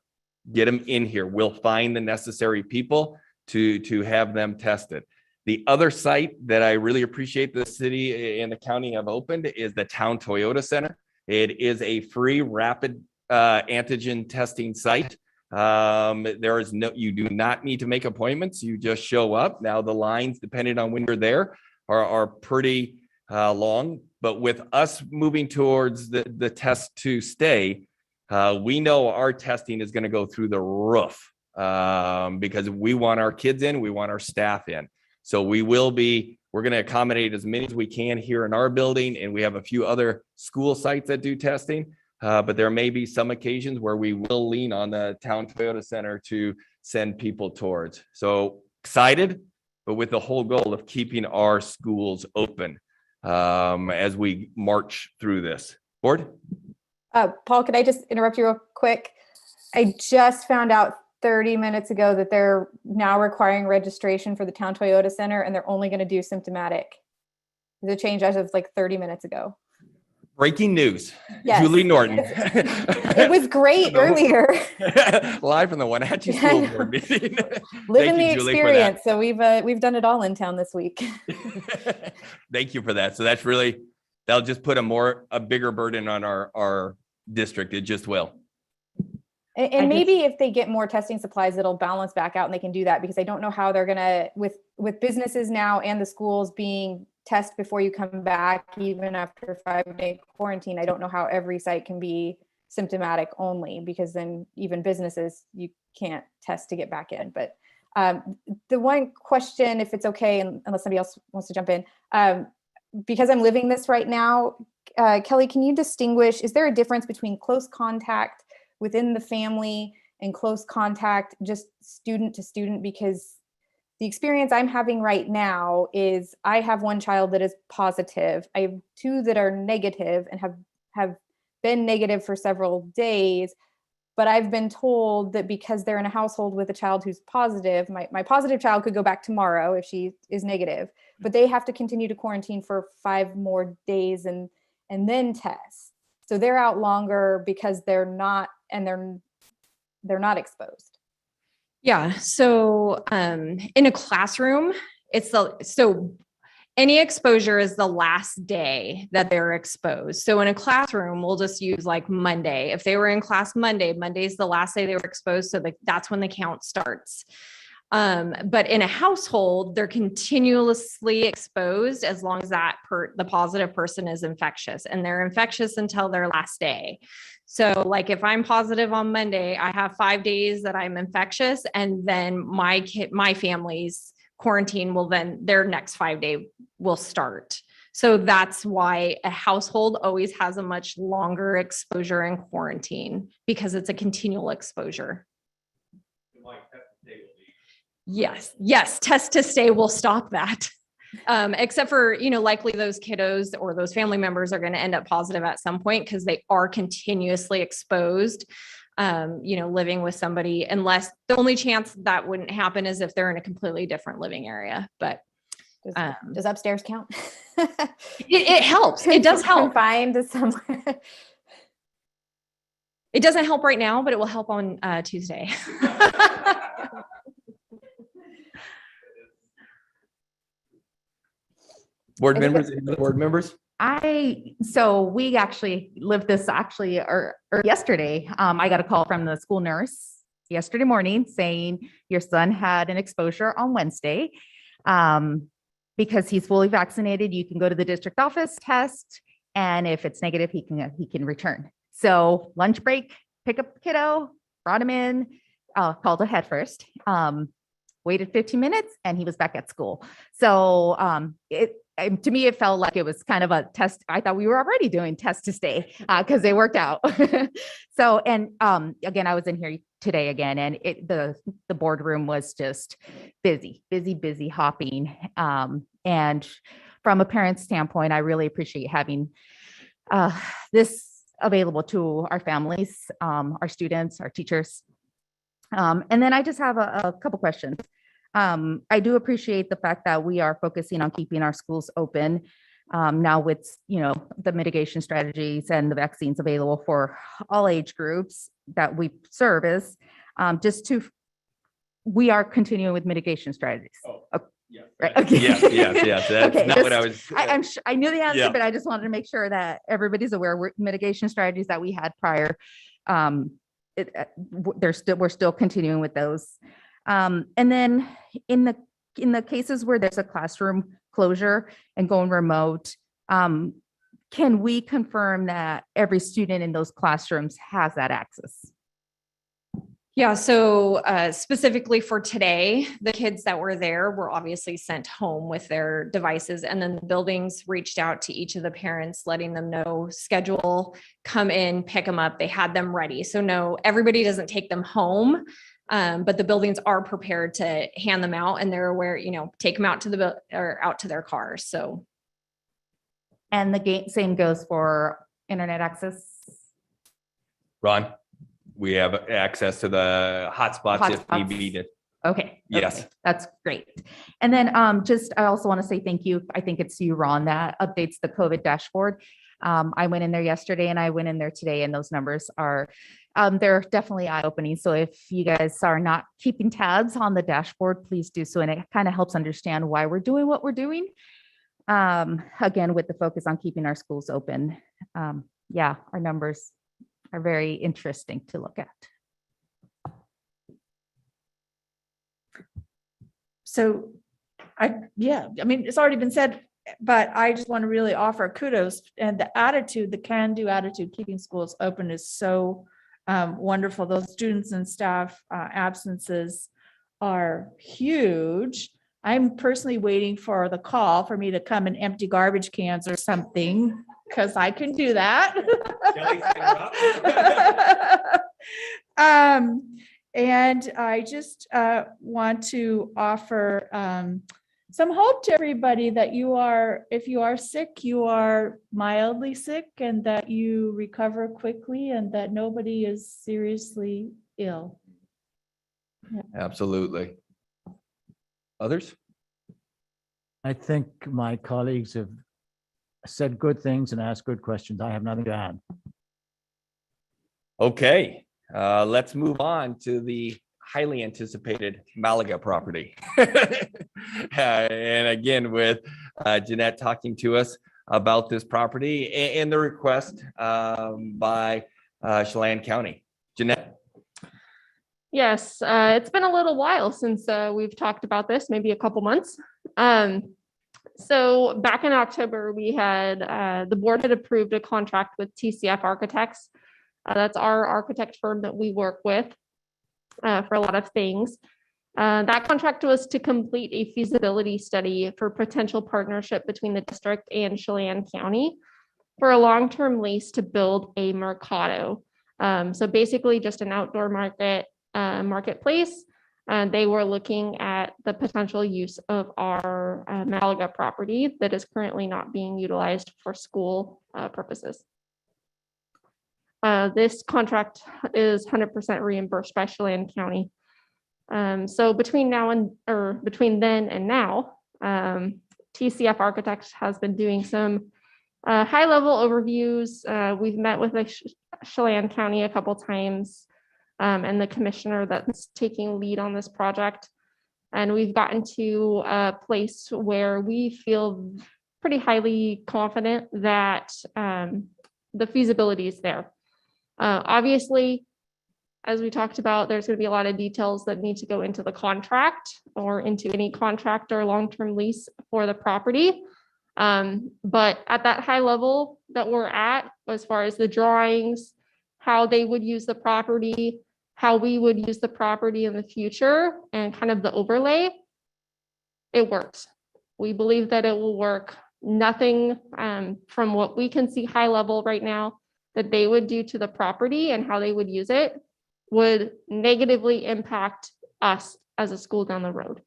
Get them in here. We'll find the necessary people to have them tested. The other site that I really appreciate the city and the county have opened is the Town Toyota Center. It is a free rapid antigen testing site. You do not need to make appointments. You just show up. Now the lines, depending on when you're there, are pretty long. But with us moving towards the test to stay, we know our testing is going to go through the roof because we want our kids in, we want our staff in. So we're going to accommodate as many as we can here in our building, and we have a few other school sites that do testing. But there may be some occasions where we will lean on the Town Toyota Center to send people towards. So excited, but with the whole goal of keeping our schools open as we march through this. Board? Paul, could I just interrupt you real quick? I just found out 30 minutes ago that they're now requiring registration for the Town Toyota Center, and they're only going to do symptomatic. It's a change as of like 30 minutes ago. Breaking news. Yes. Julie Norton. It was great earlier. Live from the Wenatchee School Board meeting. Living Thank the you, Julie, for experience. So we've done it all in town this week. Thank you for that. So that'll just put a bigger burden on our district. It just will. And maybe if they get more testing supplies, it'll balance back out and they can do that, because I don't know how they're going to, with businesses now and the schools being test before you come back, even after 5-day quarantine. I don't know how every site can be symptomatic only, because then even businesses, you can't test to get back in. But the one question, if it's okay, unless somebody else wants to jump in, because I'm living this right now, Kelly, can you distinguish, is there a difference between close contact within the family and close contact just student to student? Because the experience I'm having right now is I have one child that is positive. I have two that are negative and have been negative for several days. But I've been told that because they're in a household with a child who's positive, my positive child could go back tomorrow if she is negative, but they have to continue to quarantine for 5 more days and then test. So they're out longer because they're not and they're not exposed? Yeah. So in a classroom, any exposure is the last day that they're exposed. So in a classroom, we'll just use like Monday. If they were in class Monday, Monday's the last day they were exposed. So that's when the count starts. But in a household, they're continuously exposed as long as the positive person is infectious, and they're infectious until their last day. So like if I'm positive on Monday, I have 5 days that I'm infectious, and then my family's quarantine their next 5 day will start. So that's why a household always has a much longer exposure in quarantine, because it's a continual exposure. Yes. Test to stay will stop that. Except for, likely those kiddos or those family members are going to end up positive at some point because they are continuously exposed, living with somebody, unless the only chance that wouldn't happen is if they're in a completely different living area. But does upstairs count? It helps. It does help. Confined to somewhere. It doesn't help right now, but it will help on Tuesday. Board members, any other board members? So we actually lived this or yesterday. I got a call from the school nurse yesterday morning saying your son had an exposure on Wednesday. Because he's fully vaccinated, you can go to the district office, test, and if it's negative, he can return. So lunch break, pick up the kiddo, brought him in, called ahead first, waited 15 minutes, and he was back at school. So to me, it felt like it was kind of a test. I thought we were already doing test to stay because they worked out. So, and again, I was in here today again, and the boardroom was just busy hopping. And from a parent standpoint, I really appreciate having this available to our families, our students, our teachers. And then I just have a couple questions. I do appreciate the fact that we are focusing on keeping our schools open now with, the mitigation strategies and the vaccines available for all age groups that we service. We are continuing with mitigation strategies. Yeah. Right. Okay. Yes. That's Okay, not what I was. I knew the answer, Yeah. but I just wanted to make sure that everybody's aware. Mitigation strategies that we had prior. We're still continuing with those. And then in the cases where there's a classroom closure and going remote, can we confirm that every student in those classrooms has that access? Yeah, so specifically for today, the kids that were there were obviously sent home with their devices, and then the buildings reached out to each of the parents, letting them know schedule, come in, pick them up. They had them ready. So no, everybody doesn't take them home, but the buildings are prepared to hand them out, and they're aware, take them out to out to their cars. So, and the same goes for internet access. Ron, we have access to the hotspots if need be. Okay. Yes. That's great. And then I also want to say thank you. I think it's you, Ron, that updates the COVID dashboard. I went in there yesterday and I went in there today, and those numbers are, they're definitely eye-opening. So if you guys are not keeping tabs on the dashboard, please do so. And it kind of helps understand why we're doing what we're doing. Again, with the focus on keeping our schools open. Our numbers are very interesting to look at. So it's already been said, but I just want to really offer kudos, and the can-do attitude, keeping schools open is so wonderful. Those students and staff absences are huge. I'm personally waiting for the call for me to come and empty garbage cans or something, because I can do that. And I just want to offer some hope to everybody that if you are sick, you are mildly sick, and that you recover quickly, and that nobody is seriously ill. Yeah. Absolutely. Others? I think my colleagues have said good things and asked good questions. I have nothing to add. Okay. let's move on to the highly anticipated Malaga property. And again, with Jeanette talking to us about this property and the request by Chelan County. Jeanette? Yes, it's been a little while since we've talked about this, maybe a couple months. So back in October, we had the board had approved a contract with TCF Architects. That's our architect firm that we work with for a lot of things. That contract was to complete a feasibility study for potential partnership between the district and Chelan County for a long-term lease to build a Mercado. So basically just an outdoor marketplace. They were looking at the potential use of our Malaga property that is currently not being utilized for school purposes. This contract is 100% reimbursed by Chelan County. So between then and now, TCF Architects has been doing some high-level overviews. We've met with the Chelan County a couple times, and the commissioner that's taking lead on this project. And we've gotten to a place where we feel pretty highly confident that the feasibility is there. Obviously, as we talked about, there's going to be a lot of details that need to go into the contract or into any contract or long-term lease for the property. But at that high level that we're at, as far as the drawings, how they would use the property, how we would use the property in the future, and kind of the overlay, it works. We believe that it will work. Nothing from what we can see high level right now that they would do to the property and how they would use it would negatively impact us as a school down the road.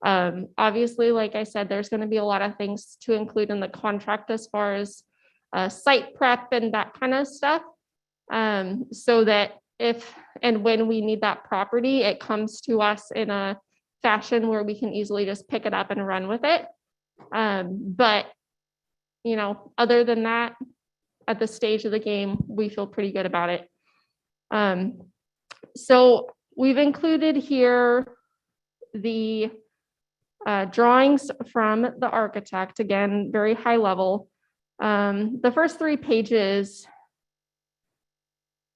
Obviously, like I said, there's going to be a lot of things to include in the contract as far as site prep and that kind of stuff. So that if and when we need that property, it comes to us in a fashion where we can easily just pick it up and run with it. But, you know, other than that, at this stage of the game, we feel pretty good about it. So we've included here the drawings from the architect, again, very high level. The first 3 pages,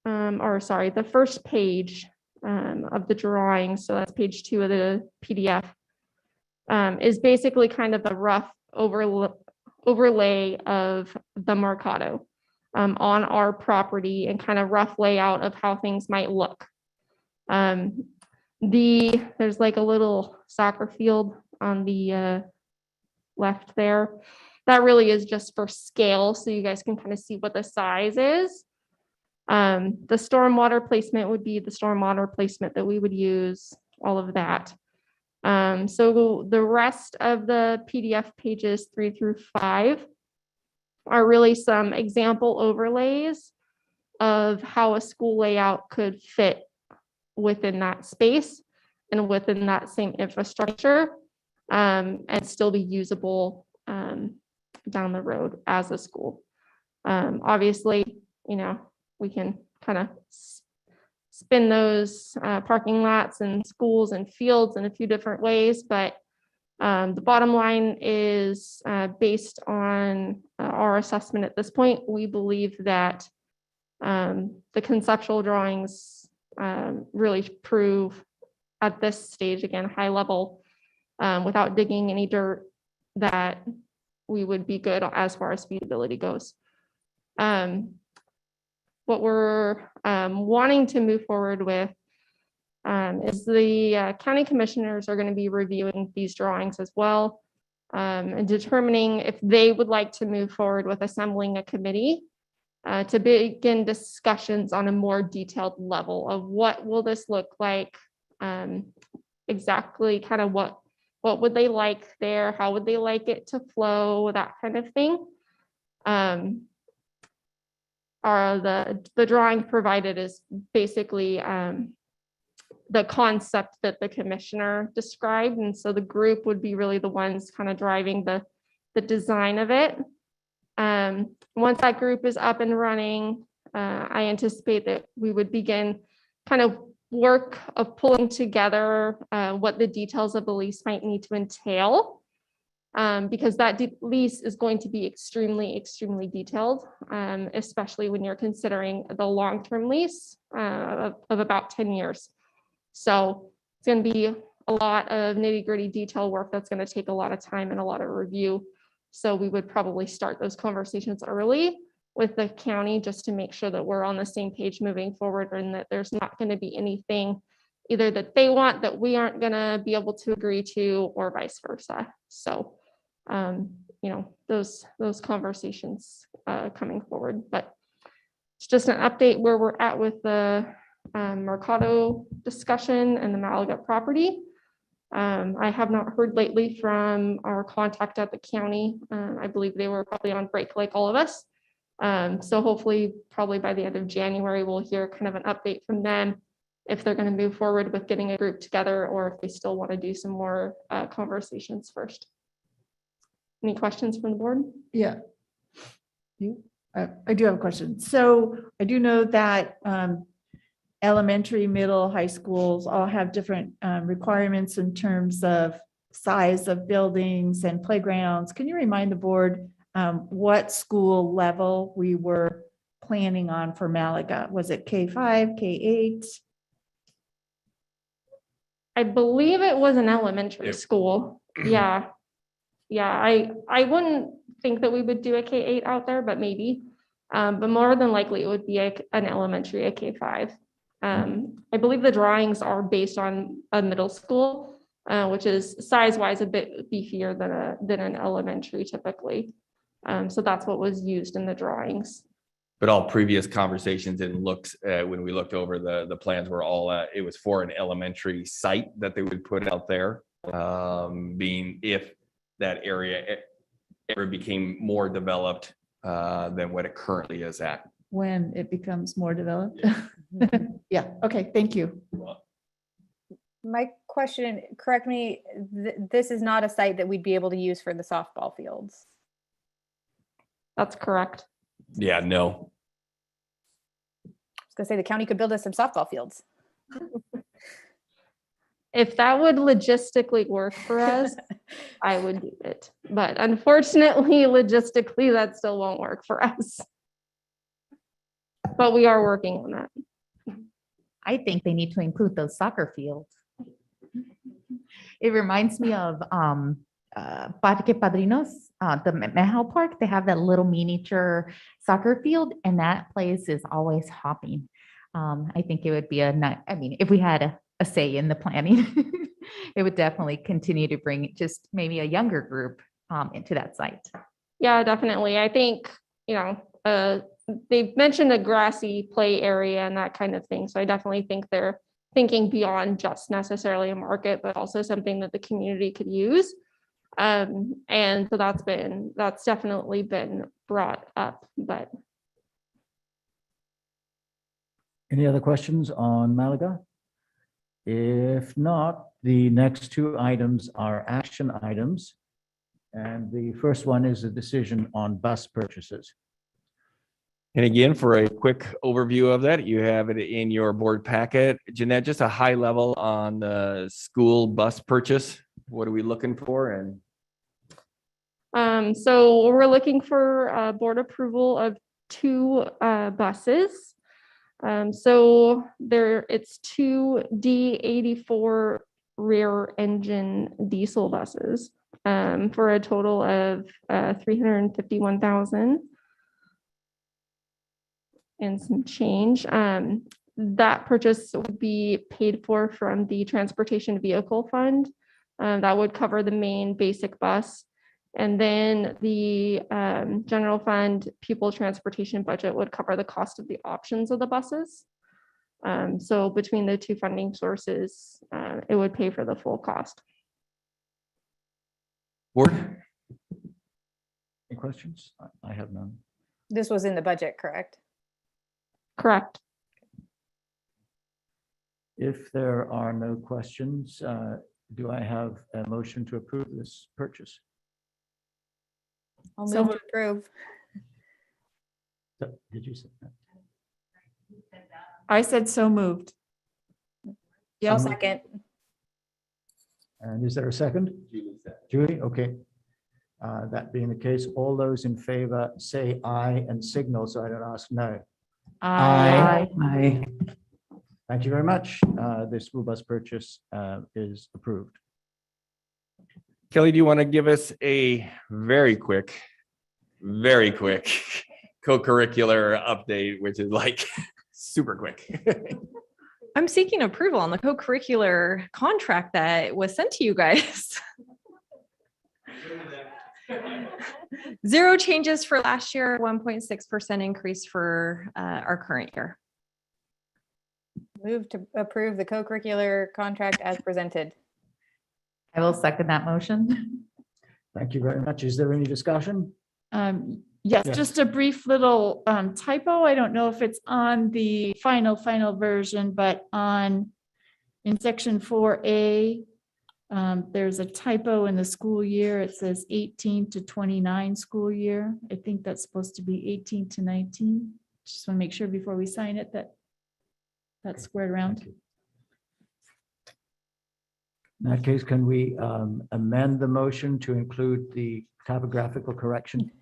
the first page of the drawing, so that's page 2 of the PDF, is basically kind of the rough overlay of the Mercado on our property and kind of rough layout of how things might look. There's like a little soccer field on the left there. That really is just for scale, so you guys can kind of see what the size is. The stormwater placement would be the stormwater placement that we would use, all of that. So the rest of the PDF pages 3 through 5 are really some example overlays of how a school layout could fit within that space and within that same infrastructure, and still be usable down the road as a school. Obviously, you know, we can kind of spin those parking lots and schools and fields in a few different ways, but the bottom line is based on our assessment at this point, we believe that the conceptual drawings really prove at this stage, again, high level, without digging any dirt, that we would be good as far as feasibility goes. What we're wanting to move forward with is the county commissioners are going to be reviewing these drawings as well, and determining if they would like to move forward with assembling a committee to begin discussions on a more detailed level of what will this look like, exactly kind of what would they like there, how would they like it to flow, that kind of thing. The drawing provided is basically the concept that the commissioner described, and so the group would be really the ones kind of driving the design of it. Once that group is up and running, I anticipate that we would begin kind of work of pulling together what the details of the lease might need to entail. Because that lease is going to be extremely, extremely detailed, especially when you're considering the long-term lease of about 10 years. So it's going to be a lot of nitty-gritty detail work that's going to take a lot of time and a lot of review. So we would probably start those conversations early with the county just to make sure that we're on the same page moving forward, and that there's not going to be anything either that they want that we aren't going to be able to agree to, or vice versa. So those conversations coming forward, but it's just an update where we're at with the Mercado discussion and the Malaga property. I have not heard lately from our contact at the county. I believe they were probably on break like all of us. So hopefully probably by the end of January, we'll hear kind of an update from them if they're going to move forward with getting a group together, or if they still want to do some more conversations first. Any questions from the board? Yeah. I do have a question. So I do know that elementary, middle, high schools all have different requirements in terms of size of buildings and playgrounds. Can you remind the board what school level we were planning on for Malaga? Was it K-5, K-8? I believe it was an elementary Yep. school. Yeah. I wouldn't think that we would do a K-8 out there, but maybe. But more than likely it would be an elementary, a K-5. I believe the drawings are based on a middle school, which is size-wise a bit beefier than an elementary typically. So that's what was used in the drawings. But all previous conversations and looks, when we looked over the plans were all, it was for an elementary site that they would put out there. Being if that area ever became more developed than what it currently is at. When it becomes more developed? Yeah, okay, thank you. My question, correct me, this is not a site that we'd be able to use for the softball fields. That's correct. Yeah, no. I was gonna say the county could build us some softball fields. If that would logistically work for us, I would do it. But unfortunately, logistically, that still won't work for us. But we are working on that. I think they need to include those soccer fields. It reminds me of Parque Padrinos, the Mejao Park. They have that little miniature soccer field, and that place is always hopping. I think it would be if we had a say in the planning, it would definitely continue to bring just maybe a younger group into that site. Yeah, definitely. I think, they've mentioned a grassy play area and that kind of thing. So I definitely think they're thinking beyond just necessarily a market, but also something that the community could use. And so that's definitely been brought up, but. Any other questions on Malaga? If not, the next two items are action items. And the first one is a decision on bus purchases. And again, for a quick overview of that, you have it in your board packet. Jeanette, just a high level on the school bus purchase. What are we looking for? And So we're looking for board approval of 2 buses. So it's 2 D84 rear engine diesel buses for a total of $351,000 and some change. That purchase would be paid for from the transportation vehicle fund. That would cover the main basic bus. And then the general fund pupil transportation budget would cover the cost of the options of the buses. So between the 2 funding sources, it would pay for the full cost. board? Any questions? I have none. This was in the budget, correct? Correct. If there are no questions, do I have a motion to approve this purchase? I'll So move to approve. Did you say that? I said so moved. I'll Someone- second. And is there a second? Julie, okay. That being the case, all those in favor say aye and signal, so I don't ask no. Aye. Aye. Thank you very much. The school bus purchase is approved. Kelly, do you want to give us a very quick co-curricular update, which is like super quick? I'm seeking approval on the co-curricular contract that was sent to you guys. Zero changes for last year, 1.6% increase for our current year. Move to approve the co-curricular contract as presented. I will second that motion. Thank you very much. Is there any discussion? Yes, Yes. just a brief little typo. I don't know if it's on the final version, but in section 4A, there's a typo in the school year. It says 18 to 29 school year. I think that's supposed to be 18 to 19. Just want to make sure before we sign it that that's squared around. Thank you. In that case, can we amend the motion to include the typographical correction?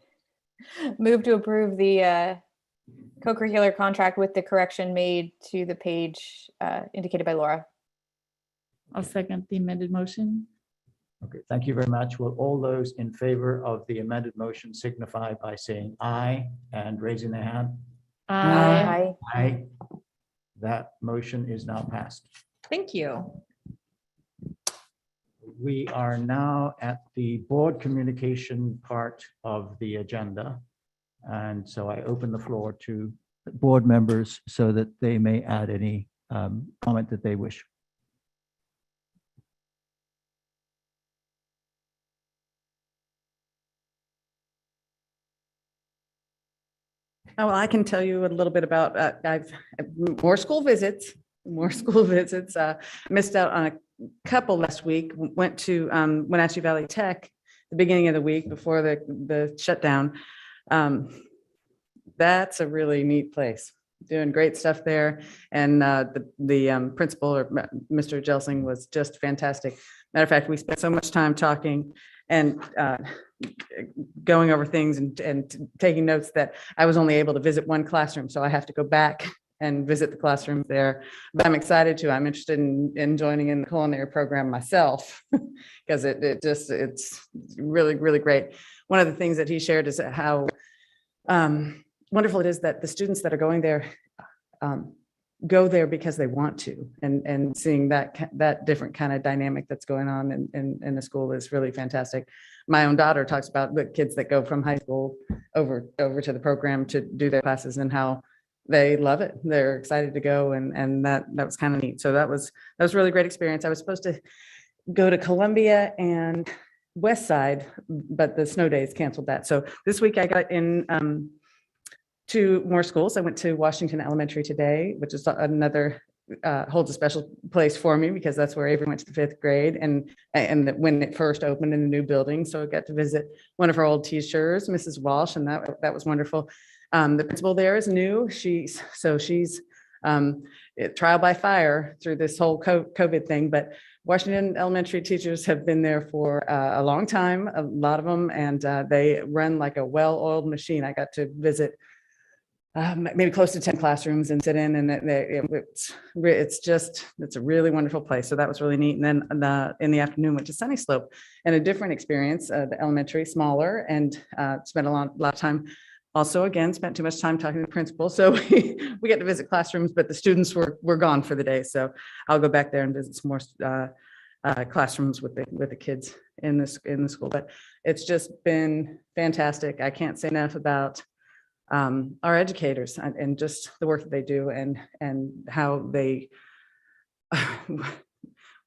Move to approve the co-curricular contract with the correction made to the page indicated by Laura. I'll second the amended motion. Okay, thank you very much. Will all those in favor of the amended motion signify by saying aye and raising their hand? Aye. Aye. That motion is now passed. Thank you. We are now at the board communication part of the agenda. And so I open the floor to board members so that they may add any comment that they wish. Oh, well, I can tell you a little bit about, I've more school visits. Missed out on a couple last week. Went to Wenatchee Valley Tech the beginning of the week before the shutdown. That's a really neat place. Doing great stuff there. And the principal, or Mr. Jelsing, was just fantastic. Matter of fact, we spent so much time talking and going over things and taking notes that I was only able to visit one classroom. So I have to go back and visit the classroom there. But I'm excited to. I'm interested in joining in the culinary program myself because it's really, really great. One of the things that he shared is how wonderful it is that the students that are going there go there because they want to, and seeing that different kind of dynamic that's going on in the school is really fantastic. My own daughter talks about the kids that go from high school over to the program to do their classes and how they love it. They're excited to go, and that was kind of neat. So that was a really great experience. I was supposed to go to Columbia and West Side, but the snow days canceled that. So this week I got in 2 more schools. I went to Washington Elementary today, which is another holds a special place for me because that's where Avery went to the 5th grade and when it first opened in the new building. So I got to visit one of her old teachers, Mrs. Walsh, and that was wonderful. The principal there is new. She's trial by fire through this whole COVID thing, but Washington Elementary teachers have been there for a long time, a lot of them, and they run like a well-oiled machine. I got to visit maybe close to 10 classrooms and sit in, and it's a really wonderful place. So that was really neat. And then in the afternoon went to Sunny Slope, and a different experience. The elementary, smaller, and spent a lot of time. Also, again, spent too much time talking to the principal. So we get to visit classrooms, but the students were gone for the day. So I'll go back there and visit some more classrooms with the kids in the school. But it's just been fantastic. I can't say enough about our educators and just the work that they do and how they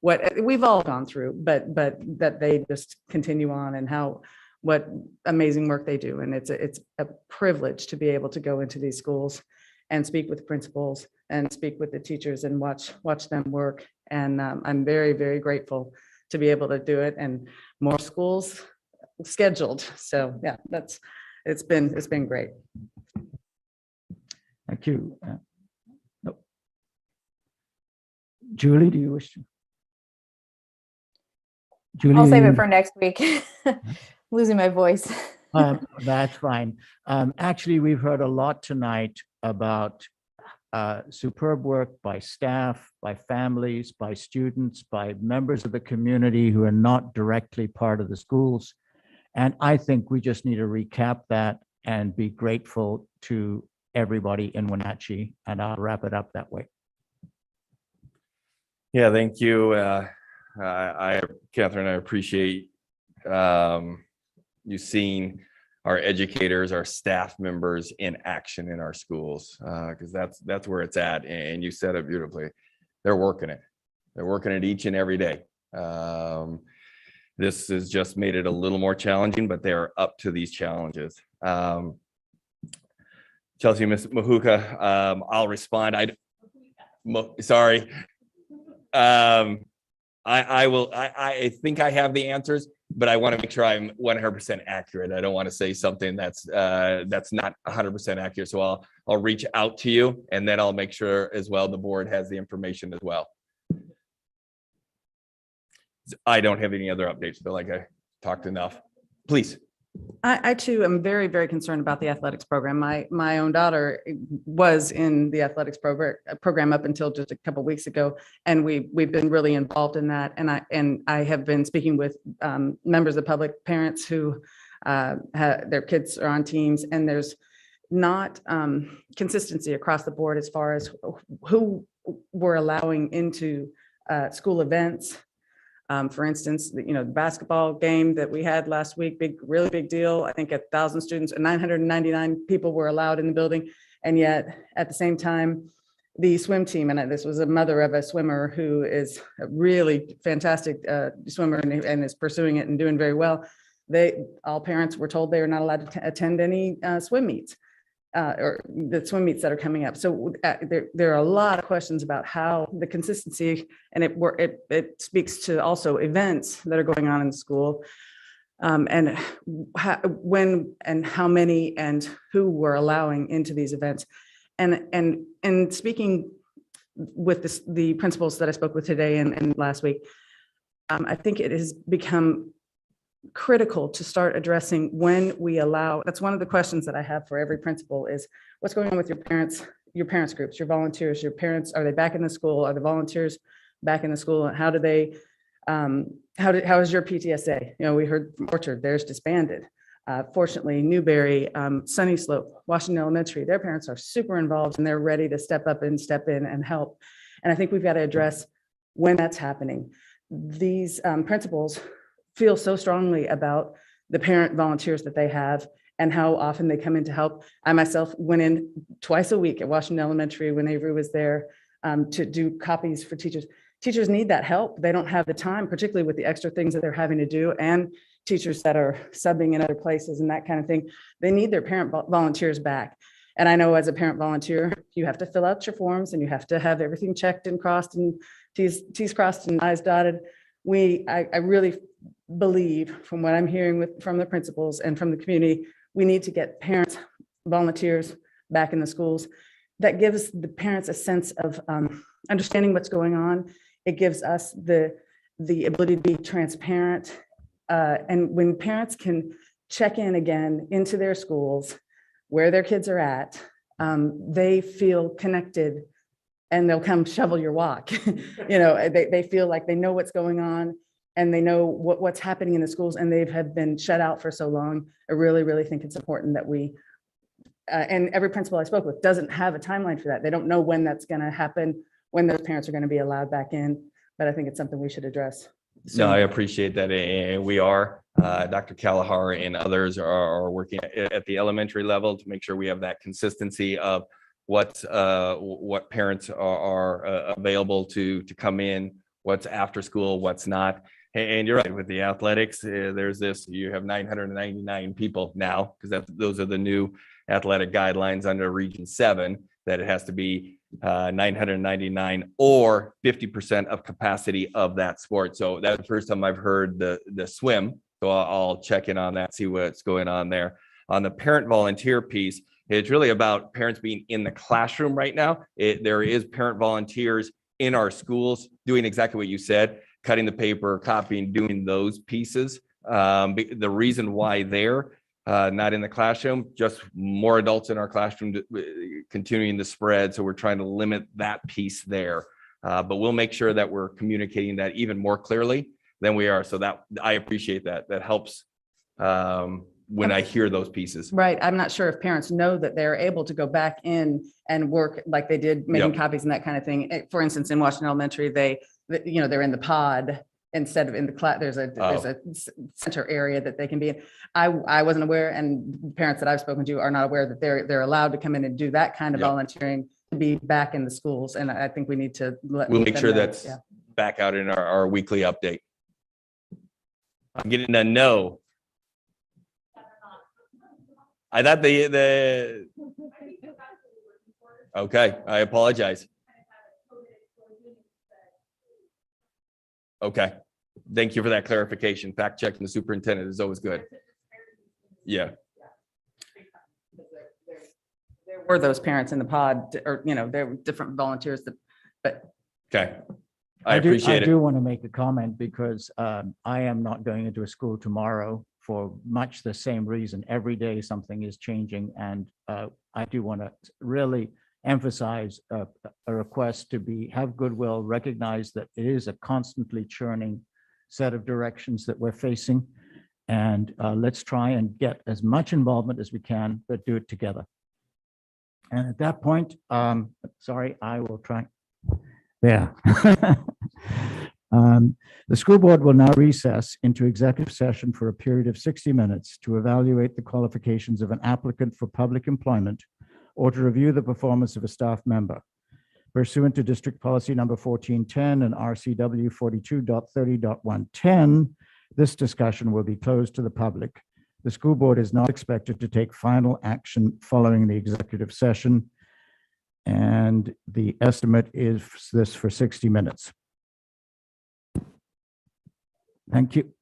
what we've all gone through, but that they just continue on, and what amazing work they do. And it's a privilege to be able to go into these schools and speak with principals and speak with the teachers and watch them work. And I'm very, very grateful to be able to do it, and more schools scheduled. So yeah, it's been great. Thank you. Julie, do you wish to? Julie, I'll save it for next week. Losing my voice. That's fine. Actually, we've heard a lot tonight about superb work by staff, by families, by students, by members of the community who are not directly part of the schools. And I think we just need to recap that and be grateful to everybody in Wenatchee, and I'll wrap it up that way. Yeah, thank you. Catherine, I appreciate you seeing our educators, our staff members in action in our schools, because that's where it's at. And you said it beautifully. They're working it. They're working it each and every day. This has just made it a little more challenging, but they're up to these challenges. Chelsea, Ms. Mahuka, I'll respond. Sorry. I will. I think I have the answers, but I want to make sure I'm 100% accurate. I don't want to say something that's not 100% accurate. So I'll reach out to you, and then I'll make sure as well the board has the information as well. I don't have any other updates. Feel like I talked enough. Please. I too am very, very concerned about the athletics program. My own daughter was in the athletics program up until just a couple of weeks ago, and we've been really involved in that. And I have been speaking with members of the public, parents who their kids are on teams, and there's not consistency across the board as far as who we're allowing into school events. For instance, the basketball game that we had last week, really big deal. I think 1,000 students and 999 people were allowed in the building. And yet at the same time, the swim team, and this was a mother of a swimmer who is a really fantastic swimmer and is pursuing it and doing very well. All parents were told they were not allowed to attend any swim meets. Or the swim meets that are coming up. So there are a lot of questions about how the consistency, and it speaks to also events that are going on in the school, and when and how many and who we're allowing into these events. And speaking with the principals that I spoke with today and last week, I think it has become critical to start addressing when we allow. That's one of the questions that I have for every principal is what's going on with your parents groups, your volunteers, your parents. Are they back in the school? Are the volunteers back in the school? And how do they, how is your PTSA? We heard from Orchard, theirs disbanded. Fortunately, Newberry, Sunny Slope, Washington Elementary, their parents are super involved and they're ready to step up and step in and help. And I think we've got to address when that's happening. These principals feel so strongly about the parent volunteers that they have and how often they come in to help. I myself went in twice a week at Washington Elementary when Avery was there to do copies for teachers. Teachers need that help. They don't have the time, particularly with the extra things that they're having to do, and teachers that are subbing in other places and that kind of thing. They need their parent volunteers back. And I know as a parent volunteer, you have to fill out your forms and you have to have everything checked and crossed and T's crossed and I's dotted. I really believe from what I'm hearing from the principals and from the community, we need to get parents, volunteers back in the schools. That gives the parents a sense of understanding what's going on. It gives us the ability to be transparent. And when parents can check in again into their schools, where their kids are at, they feel connected and they'll come shovel your walk. They feel like they know what's going on and they know what's happening in the schools, and they have been shut out for so long. I really, really think it's important that we, and every principal I spoke with doesn't have a timeline for that. They don't know when that's going to happen, when those parents are going to be allowed back in, but I think it's something we should address. No, I appreciate that. And we are, Dr. Kalahar and others are working at the elementary level to make sure we have that consistency of what parents are available to come in, what's after school, what's not. And you're right, with the athletics, there's this, you have 999 people now, because those are the new athletic guidelines under Region 7, that it has to be 999 or 50% of capacity of that sport. So that's the first time I've heard the swim. So I'll check in on that, see what's going on there. On the parent volunteer piece, it's really about parents being in the classroom right now. There is parent volunteers in our schools, doing exactly what you said, cutting the paper, copying, doing those pieces. The reason why they're not in the classroom, just more adults in our classroom, continuing to spread. So we're trying to limit that piece there. But we'll make sure that we're communicating that even more clearly than we are. So that I appreciate that. That helps when I hear those pieces. Right. I'm not sure if parents know that they're able to go back in and work like they did, making Yep. copies and that kind of thing. For instance, in Washington Elementary, they're in the pod instead of in the class. There's a center area that they can be in. I wasn't aware, and parents that I've spoken to are not aware that they're allowed to come in and do that kind of Yep. volunteering to be back in the schools. And I think we need to We'll make them sure know. that's Yeah. back out in our weekly update. I'm getting a no. I thought the okay, I apologize. Okay, thank you for that clarification. Fact checking the superintendent is always good. Yeah, There were those parents in the pod, or, there were different volunteers but okay. I appreciate I it. do want to make a comment because I am not going into a school tomorrow for much the same reason. Every day something is changing, and I do want to really emphasize a request to have goodwill, recognize that it is a constantly churning set of directions that we're facing. And let's try and get as much involvement as we can, but do it together. And at that point, sorry, I will try. There. The school board will now recess into executive session for a period of 60 minutes to evaluate the qualifications of an applicant for public employment or to review the performance of a staff member. Pursuant to District Policy Number 1410 and RCW 42.30.110, this discussion will be closed to the public. The school board is not expected to take final action following the executive session, and the estimate is this for 60 minutes. Thank you.